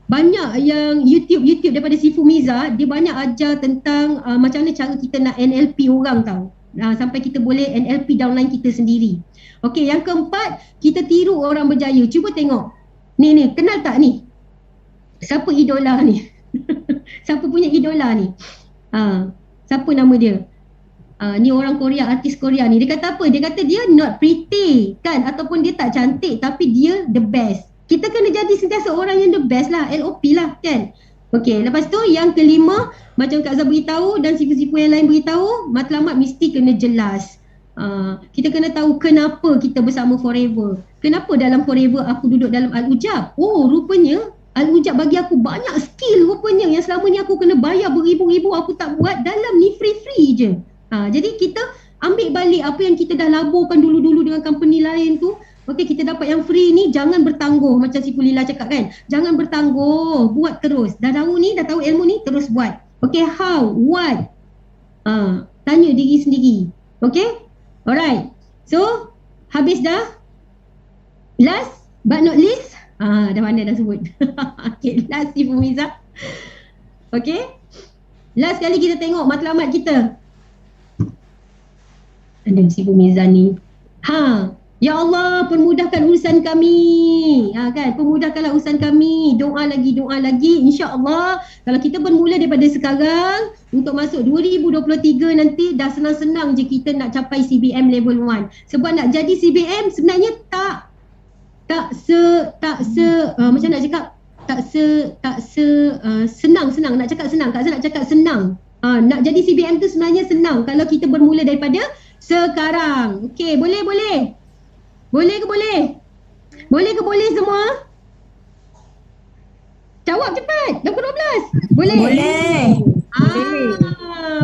banyak yang YouTube daripada Sifu Miza, dia banyak ajar tentang macam mana cara kita nak NLP orang tau. Sampai kita boleh NLP downline kita sendiri. Okey, yang keempat, kita tiru orang berjaya. Cuba tengok. Ni, kenal tak ni? Siapa idola ni? Siapa punya idola ni? Siapa nama dia? Ni orang Korea, artis Korea ni. Dia kata apa? Dia kata dia not pretty kan, ataupun dia tak cantik tapi dia the best. Kita kena jadi sentiasa orang yang the best lah, LOP lah kan. Okey, lepas tu yang kelima, macam Kak Azhar beritahu dan sifu-sifu yang lain beritahu, matlamat mesti kena jelas. Kita kena tahu kenapa kita bersama Forever. Kenapa dalam Forever aku duduk dalam Al-Ujab. Oh, rupanya Al-Ujab bagi aku banyak skill rupanya yang selama ni aku kena bayar beribu-ribu aku tak buat, dalam ni free-free je. Jadi kita Ambil balik apa yang kita dah laburkan dulu-dulu dengan company lain tu. Okey, kita dapat yang free ni, jangan bertangguh macam si Pulila cakap kan. Jangan bertangguh, buat terus. Dah tahu ilmu ni, terus buat. Okey, how, what? Tanya diri sendiri. Okey? Alright. So, habis dah. Last but not least, dah mana dah sebut. Okey, last si Fumiza. Okey? Last kali kita tengok matlamat kita. Ada si Fumiza ni. Ya Allah, permudahkan urusan kami. Kan, permudahkanlah urusan kami. Doa lagi. InsyaAllah, kalau kita bermula daripada sekarang, untuk masuk 2023 nanti dah senang-senang je kita nak capai CBM level 1. Sebab nak jadi CBM sebenarnya macam nak cakap, senang. Nak cakap senang, Kak Azhar nak cakap senang. Nak jadi CBM tu sebenarnya senang kalau kita bermula daripada sekarang. Okey, boleh? Boleh ke boleh semua? Jawab cepat. 12. Boleh? Boleh.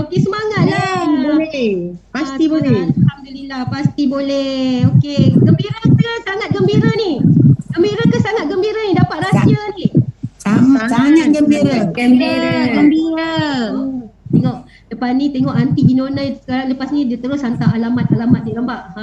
Okey, semangatlah. Boleh. Pasti boleh. Alhamdulillah, pasti boleh. Okey, gembira ke sangat gembira ni? Gembira ke sangat gembira ni dapat rahsia ni? Sangat gembira. Gembira. Tengok depan ni, tengok Aunty Inona sekarang, lepas ni dia terus hantar alamat dia, nampak?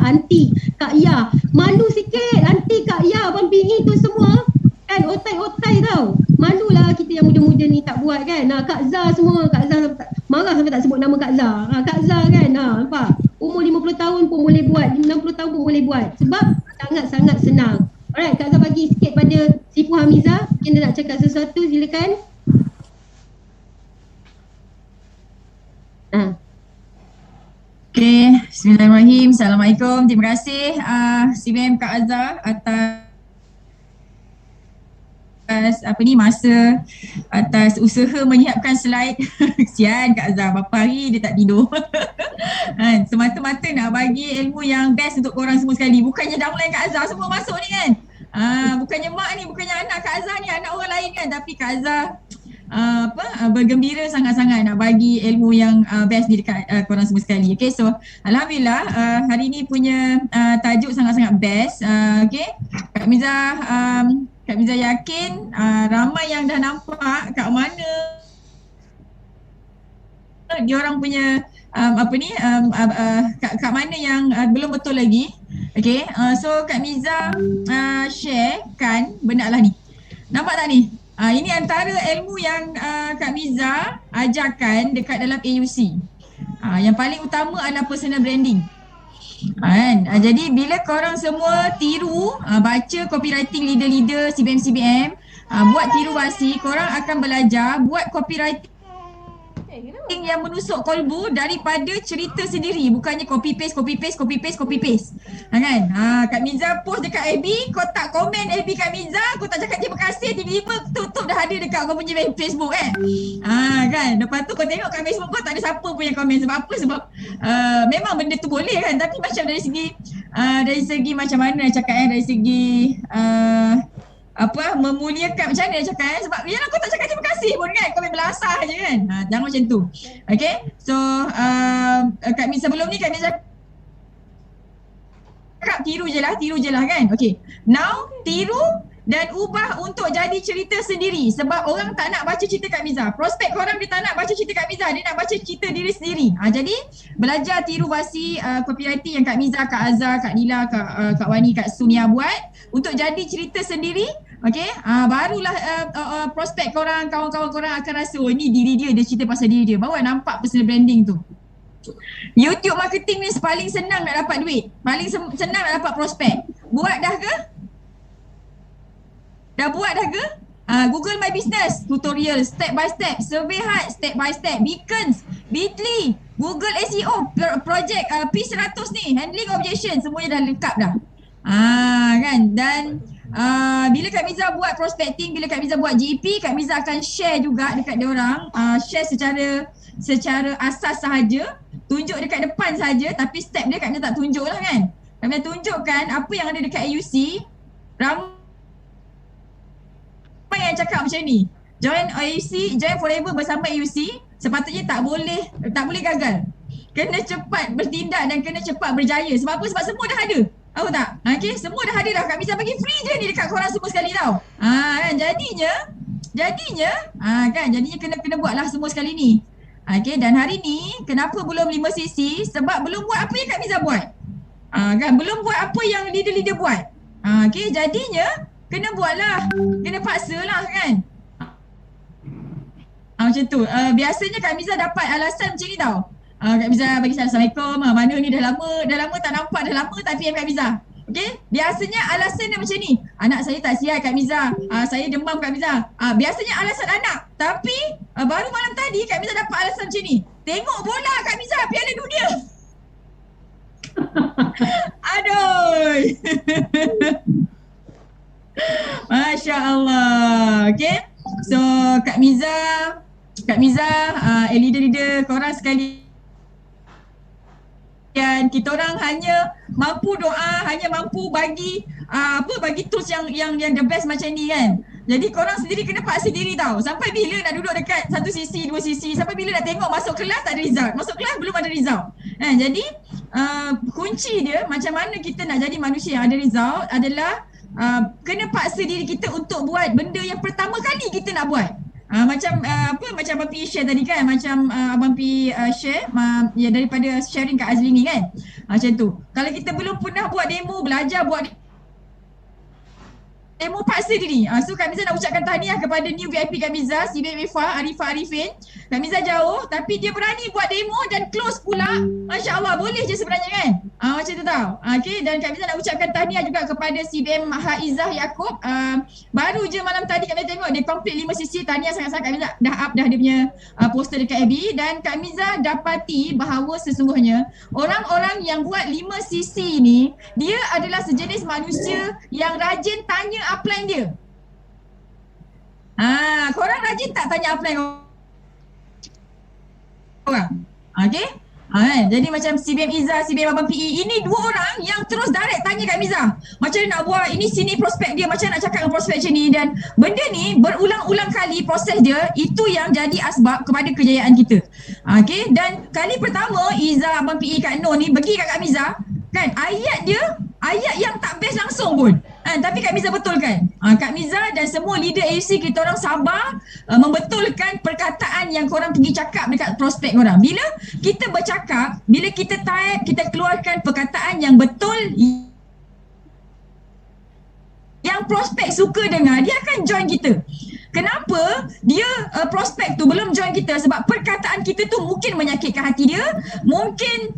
Aunty Kak Ya, malu sikit Aunty Kak Ya, Abang PE tu semua kan otai tau. Malulah kita yang muda-muda ni tak buat kan. Kak Zah semua, Kak Zah marah sampai tak sebut nama Kak Zah. Kak Zah kan, nampak? Umur 50 tahun pun boleh buat, 60 tahun pun boleh buat sebab sangat-sangat senang. Alright, Kak Zah bagi sikit pada Sifu Hamiza, mungkin dia nak cakap sesuatu, silakan. Okay, bismillahirrahmanirrahim. Assalamualaikum. Terima kasih CBM Kak Azhar atas masa, atas usaha menyiapkan slide. Kesian Kak Azhar, berapa hari dia tak tidur. Semata-mata nak bagi ilmu yang best untuk korang semua sekali. Bukannya downline Kak Azhar semua masuk ni kan. Bukannya mak ni, bukannya anak Kak Azhar ni, anak orang lain kan. Tapi Kak Azhar bergembira sangat-sangat nak bagi ilmu yang best ni dekat korang semua sekali. Okay, so Alhamdulillah hari ni punya tajuk sangat-sangat best. Okay, Kak Miza yakin ramai yang dah nampak kat mana diorang punya kat mana yang belum betul lagi. Okay, so Kak Miza sharekan benda lah ni. Nampak tak ni? Ini antara ilmu yang Kak Miza ajarkan dekat dalam AUC. Yang paling utama adalah personal branding. Jadi bila korang semua tiru, baca copywriting leader-leader CBM, buat tiru basi, korang akan belajar buat copywriting yang menusuk kolbu daripada cerita sendiri, bukannya copy paste. Kan? Kak Miza post dekat FB, kau tak komen FB Kak Miza, kau tak cakap terima kasih, tiba-tiba tutup dah ada dekat kau punya Facebook kan? Kan? Lepas tu kau tengok kat Facebook kau tak ada siapa pun yang komen. Sebab apa? Sebab memang benda tu boleh kan, tapi macam dari segi macam mana nak cakap dari segi memuliakan, macam mana nak cakap sebab yalah kau tak cakap terima kasih pun kan, kau main belasah je kan. Jangan macam tu. Okay, so Kak Miza sebelum ni Kak Miza cakap tiru je lah kan. Okay, now tiru dan ubah untuk jadi cerita sendiri. Sebab orang tak nak baca cerita Kak Miza. Prospek korang dia tak nak baca cerita Kak Miza, dia nak baca cerita diri sendiri. Jadi belajar tiru basi copywriting yang Kak Miza, Kak Azhar, Kak Nila, Kak Wani, Kak Sunia buat untuk jadi cerita sendiri. Okay, barulah prospek korang, kawan-kawan korang akan rasa ini diri dia cerita pasal diri dia. Baru nampak personal branding tu. YouTube marketing ni paling senang nak dapat duit, paling senang nak dapat prospek. Buat dah ke? Dah buat dah ke? Google My Business tutorial step by step, Survey Hard step by step, Beacons, Bitly, Google SEO project P100 ni, handling objection, semuanya dah lengkap dah. Kan? Dan bila Kak Miza buat prospecting, bila Kak Miza buat GP, Kak Miza akan share juga dekat diorang, share secara asas sahaja, tunjuk dekat depan saja, tapi step dia Kak Miza tak tunjuk lah kan. Kak Miza tunjukkan apa yang ada dekat AUC. Ramai yang cakap macam ni, join AUC, join Forever bersama AUC, sepatutnya tak boleh gagal. kena cepat bertindak dan kena cepat berjaya. Sebab apa? Sebab semua dah ada. Tahu tak? Okay, semua dah ada dah. Kak Miza bagi free je ni dekat korang semua sekali tau. Kan jadinya kena buatlah semua sekali ni. Okay, dan hari ni kenapa belum 5cc? Sebab belum buat apa yang Kak Miza buat. Kan belum buat apa yang leader-leader buat. Okay, jadinya kena buatlah. Kena paksalah kan. Macam tu. Biasanya Kak Miza dapat alasan macam ni tau. Kak Miza bagi salam, Assalamualaikum. Mana ni dah lama tak nampak, dah lama tak PM Kak Miza. Okay, biasanya alasan dia macam ni. Anak saya tak sihat Kak Miza. Saya demam Kak Miza. Biasanya alasan anak. Tapi baru malam tadi Kak Miza dapat alasan macam ni. Tengok bola Kak Miza, Piala Dunia. Aduh. Masya Allah. Okay, so Kak Miza, leader-leader korang sekali, dan kita orang hanya mampu doa, hanya mampu bagi bagi tools yang the best macam ni kan. Jadi korang sendiri kena paksa diri tau. Sampai bila nak duduk dekat 1cc, 2cc, sampai bila nak tengok masuk kelas tak ada result, masuk kelas belum ada result. Jadi kunci dia macam mana kita nak jadi manusia yang ada result adalah kena paksa diri kita untuk buat benda yang pertama kali kita nak buat. Macam Abang P share tadi kan, macam Abang P share ya daripada sharing kat Azli ni kan. Macam tu. Kalau kita belum pernah buat demo, belajar buat demo, paksa diri. So Kak Miza nak ucapkan tahniah kepada new VIP Kak Miza, CBM Ifah, Arifin. Kak Miza jauh tapi dia berani buat demo dan close pula. Masya Allah, boleh je sebenarnya kan. Macam tu tau. Okay, dan Kak Miza nak ucapkan tahniah juga kepada CBM Haizah Yaakob. Baru je malam tadi Kak Miza tengok dia complete 5cc. Tahniah sangat-sangat. Kak Miza dah up dah dia punya poster dekat FB. Dan Kak Miza dapati bahawa sesungguhnya orang-orang yang buat 5cc ni, dia adalah sejenis manusia yang rajin tanya upline dia. Korang rajin tak tanya upline korang? Okay? Jadi macam CBM Izzah, CBM Abang PE, ini dua orang yang terus direct tanya Kak Miza macam mana nak buat ini, sini prospek dia, macam nak cakap dengan prospek macam ni. Dan benda ni berulang-ulang kali proses dia, itu yang jadi asbab kepada kejayaan kita. Okay, dan kali pertama Izzah, Abang PE, Kak Noh ni bagi kat Kak Miza kan, ayat dia ayat yang tak best langsung pun. Tapi Kak Miza betulkan. Kak Miza dan semua leader AUC, kita orang sabar membetulkan perkataan yang korang pergi cakap dekat prospek korang. Bila kita bercakap, bila kita type, kita keluarkan perkataan yang betul, yang prospek suka dengar, dia akan join kita. Kenapa dia prospek tu belum join kita? Sebab perkataan kita tu mungkin menyakitkan hati dia, mungkin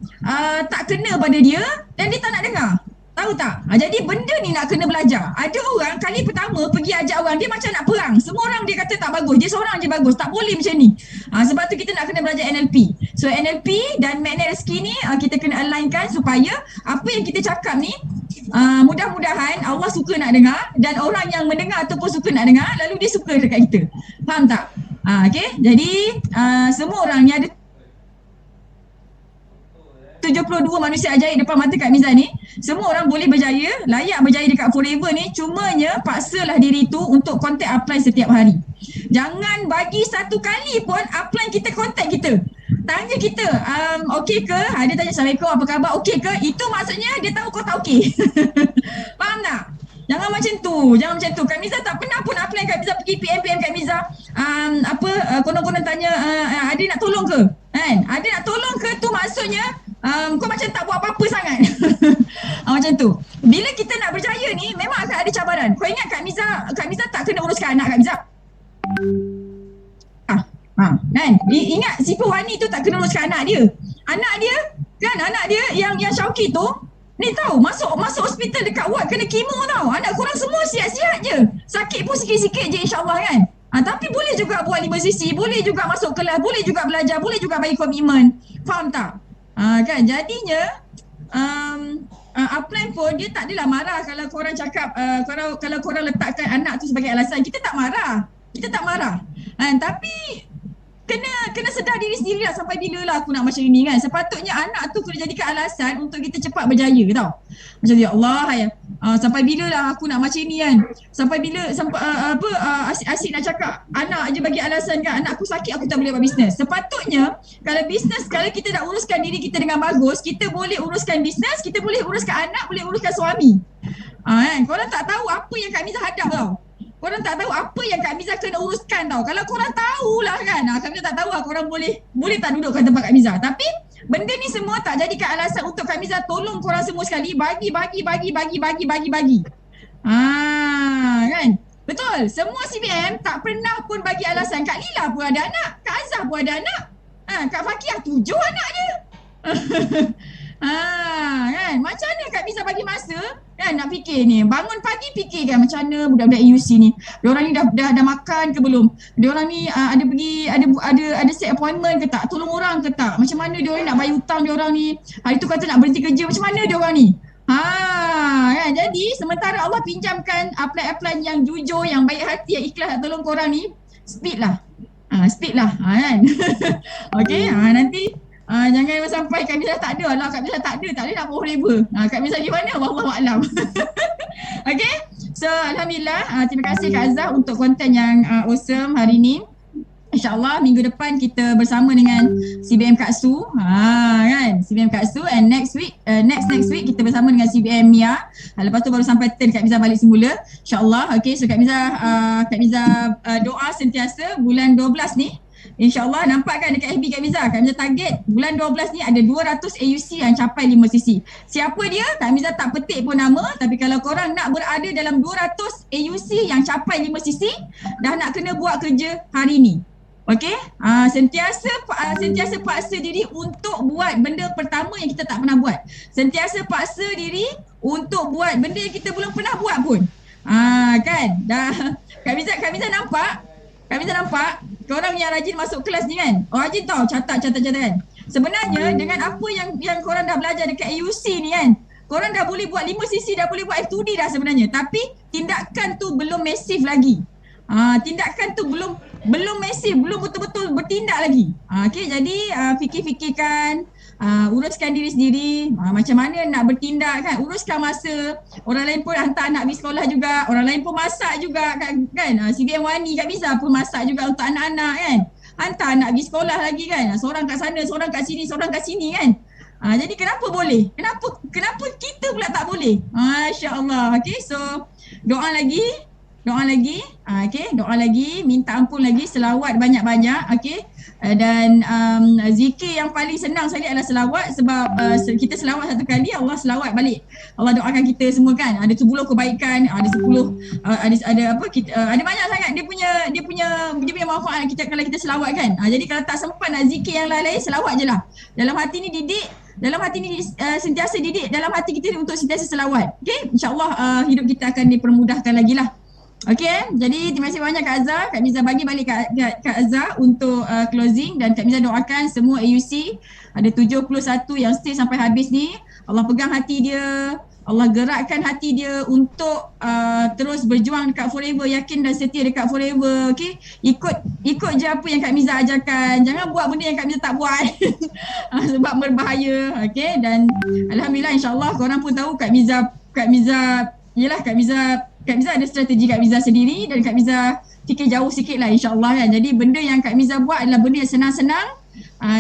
tak kena pada dia dan dia tak nak dengar. Tahu tak? Jadi benda ni nak kena belajar. Ada orang kali pertama pergi ajak orang, dia macam nak perang. Semua orang dia kata tak bagus, dia seorang je bagus. Tak boleh macam ni. Sebab tu kita nak kena belajar NLP. So NLP dan magnet rezeki ni kita kena alignkan supaya apa yang kita cakap ni mudah-mudahan Allah suka nak dengar, dan orang yang mendengar ataupun suka nak dengar, lalu dia suka dekat kita. Faham tak? Okay? Jadi semua orang ni ada 72 manusia ajaib depan mata Kak Miza ni. Semua orang boleh berjaya, layak berjaya dekat Forever ni. Cumanya paksalah diri tu untuk contact upline setiap hari. Jangan bagi satu kali pun upline kita contact kita, tanya kita, okey ke? Dia tanya Assalamualaikum, apa khabar, okey ke? Itu maksudnya dia tahu kau tak okey. Faham tak? Jangan macam tu, jangan macam tu. Kak Miza tak pernah pun upline Kak Miza pergi PM Kak Miza. Konon-konon tanya, ada nak tolong ke? Kan? Ada nak tolong ke tu maksudnya kau macam tak buat apa-apa sangat. Macam tu. Bila kita nak berjaya ni, memang akan ada cabaran. Kau ingat Kak Miza tak kena uruskan anak Kak Miza? Kan? Ingat si Puhani tu tak kena uruskan anak dia. Anak dia yang Syauqi tu ni tahu masuk hospital dekat ward kena kemo tau. Anak korang semua sihat-sihat je. Sakit pun sikit-sikit je insya-Allah kan. Tapi boleh juga buat 5cc, boleh juga masuk kelas, boleh juga belajar, boleh juga bagi komitmen. Faham tak? Kan jadinya upline pun dia tak adalah marah kalau korang cakap kalau korang letakkan anak tu sebagai alasan. Kita tak marah. Tapi kena sedar diri sendiri lah sampai bila lah aku nak macam ini kan. Sepatutnya anak tu kena jadikan alasan untuk kita cepat berjaya tau. Macam ya Allah ya. Sampai bila lah aku nak macam ini kan. Sampai bila asyik nak cakap anak je bagi alasan kan. Anak aku sakit aku tak boleh buat bisnes. Sepatutnya kalau bisnes, kalau kita nak uruskan diri kita dengan bagus, kita boleh uruskan bisnes, kita boleh uruskan anak, boleh uruskan suami. Kan? Korang tak tahu apa yang Kak Miza hadap tau. Korang tak tahu apa yang Kak Miza kena uruskan tau. Kalau korang tahulah kan. Kak Miza tak tahu lah korang boleh tak duduk kat tempat Kak Miza. Tapi benda ni semua tak jadikan alasan untuk Kak Miza tolong korang semua sekali bagi. Kan? Betul. Semua CBM tak pernah pun bagi alasan. Kak Lila pun ada anak. Kak Azhar pun ada anak. Kak Fakiah 7 anak dia. Kan? Macam mana Kak Miza bagi masa kan nak fikir ni. Bangun pagi fikirkan macam mana budak-budak AUC ni. Diorang ni dah makan ke belum? Diorang ni ada pergi ada set appointment ke tak? Tolong orang ke tak? Macam mana diorang nak bayar hutang diorang ni? Hari tu kata nak berhenti kerja, macam mana diorang ni? Kan? Jadi sementara Allah pinjamkan apply yang jujur, yang baik hati, yang ikhlas nak tolong korang ni, speed lah kan. Okay, nanti jangan sampai Kak Miza tak ada lah. Kak Miza tak ada nak forever. Kak Miza di mana? Wallahualam. Okay, so Alhamdulillah, terima kasih Kak Azhar untuk konten yang awesome hari ni. InsyaAllah minggu depan kita bersama dengan CBM Kak Su, kan, CBM Kak Su, and next week kita bersama dengan CBM Mia. Lepas tu baru sampai turn Kak Miza balik semula, InsyaAllah. Okay, so Kak Miza doa sentiasa bulan 12 ni. InsyaAllah nampak kan dekat FB Kak Miza target bulan 12 ni ada 200 AUC yang capai 5cc. Siapa dia? Kak Miza tak petik pun nama, tapi kalau korang nak berada dalam 200 AUC yang capai 5cc, dah nak kena buat kerja hari ni. Okay, sentiasa paksa diri untuk buat benda pertama yang kita tak pernah buat. Sentiasa paksa diri untuk buat benda yang kita belum pernah buat pun. Kan, dah Kak Miza nampak korang yang rajin masuk kelas ni kan. Rajin tau catat kan. Sebenarnya dengan apa yang korang dah belajar dekat AUC ni kan, korang dah boleh buat 5cc, dah boleh buat F2D dah sebenarnya. Tapi tindakan tu belum masif lagi. Tindakan tu belum masif, belum betul-betul bertindak lagi. Okay, jadi fikirkan, uruskan diri sendiri, macam mana nak bertindak kan, uruskan masa. Orang lain pun hantar anak pergi sekolah juga, orang lain pun masak juga kan. CBM Wani Kak Miza pun masak juga untuk anak-anak kan. Hantar anak pergi sekolah lagi kan. Seorang kat sana, seorang kat sini kan. Jadi kenapa boleh? Kenapa kita pula tak boleh? Masya-Allah. Okay, so doa lagi, okay, doa lagi, minta ampun lagi, selawat banyak-banyak, okay. Dan zikir yang paling senang sekali adalah selawat, sebab kita selawat satu kali, Allah selawat balik. Allah doakan kita semua kan. Ada 10 kebaikan, ada 10 ada banyak sangat dia punya manfaat kita kalau kita selawat kan. Jadi kalau tak sempat nak zikir yang lain-lain, selawat je lah. Dalam hati ni sentiasa didik dalam hati kita untuk sentiasa selawat. Okay, insyaAllah hidup kita akan dipermudahkan lagi lah. Okay, jadi terima kasih banyak Kak Azhar. Kak Miza bagi balik Kak Azhar untuk closing, dan Kak Miza doakan semua AUC ada 71 yang stay sampai habis ni. Allah pegang hati dia, Allah gerakkan hati dia untuk terus berjuang dekat Forever, yakin dan setia dekat Forever. Okay, ikut je apa yang Kak Miza ajarkan. Jangan buat benda yang Kak Miza tak buat sebab berbahaya. Okay, dan Alhamdulillah insyaAllah korang pun tahu Kak Miza ada strategi Kak Miza sendiri, dan Kak Miza fikir jauh sikit lah insyaAllah kan. Jadi benda yang Kak Miza buat adalah benda yang senang-senang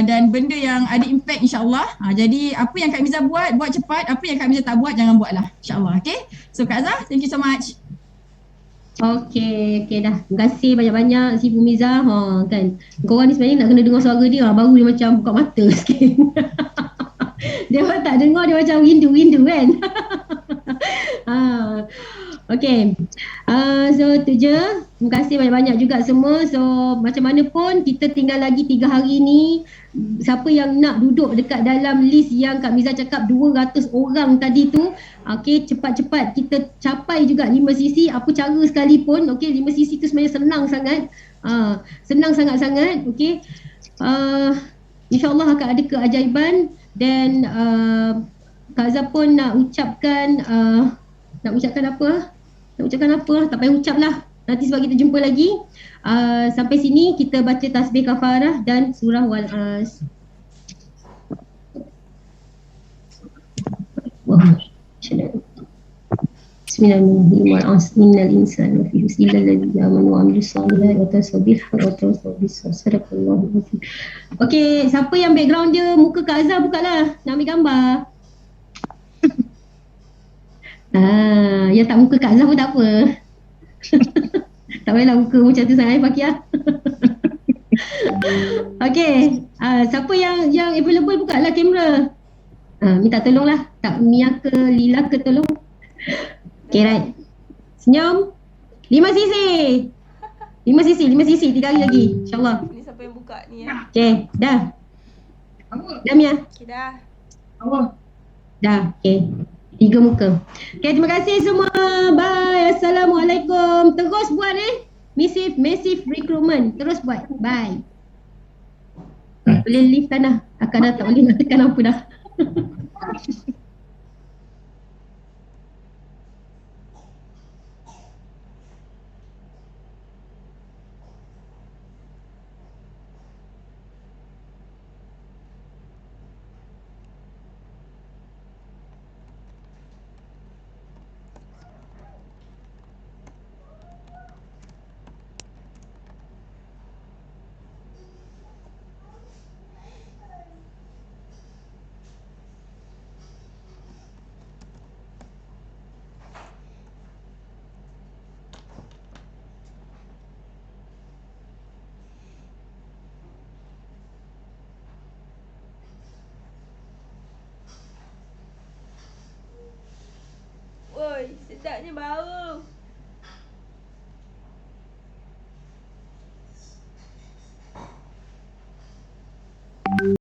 dan benda yang ada impact insyaAllah. Jadi apa yang Kak Miza buat cepat. Apa yang Kak Miza tak buat, jangan buat lah insyaAllah. Okay, so Kak Azhar, thank you so much. Okay dah. Terima kasih banyak-banyak si Fumiza. Kan, korang ni sebenarnya nak kena dengar suara dia, baru dia macam buka mata sikit. Dia tak dengar, dia macam windu kan. Okay, so tu je. Terima kasih banyak-banyak juga semua. So macam mana pun kita tinggal lagi 3 hari ni. Siapa yang nak duduk dekat dalam list yang Kak Miza cakap 200 orang tadi tu, okay, cepat-cepat kita capai juga 5cc apa cara sekalipun. Okay, 5cc tu sebenarnya senang sangat. Senang sangat-sangat. Okay, InsyaAllah akan ada keajaiban. Dan Kak Azhar pun nak ucapkan apa? Tak payah ucap lah. Nanti sebab kita jumpa lagi. Sampai sini kita baca tasbih kafarah dan surah Wal-As. Bismillahirrahmanirrahim. Wal-'asri innal insana lafi khusr illa alladhina amanu wa 'amilus solihati wa tawasaw bil haqqi wa tawasaw bis sabr. Sadaqallahu azim. Okey, siapa yang background dia muka Kak Azhar bukalah. Nak ambil gambar. Yang tak muka Kak Azhar pun tak apa. Tak payahlah muka macam tu sangat Fakiah. Okey, siapa yang available bukalah kamera. Minta tolonglah. Tak Mia ke Lila ke tolong. Okay, right. Senyum. 5 sisi. 5 sisi, 5 sisi. 3 hari lagi. InsyaAllah. Ni siapa yang buka ni ya? Okay, dah. Dah Mia? Okay dah. Dah, okay. 3 muka. Okay, terima kasih semua. Bye. Assalamualaikum. Terus buat massive recruitment. Terus buat. Bye. Boleh leave tanah. Akak dah tak boleh nak tekan apa dah. Woi, sedapnya bau.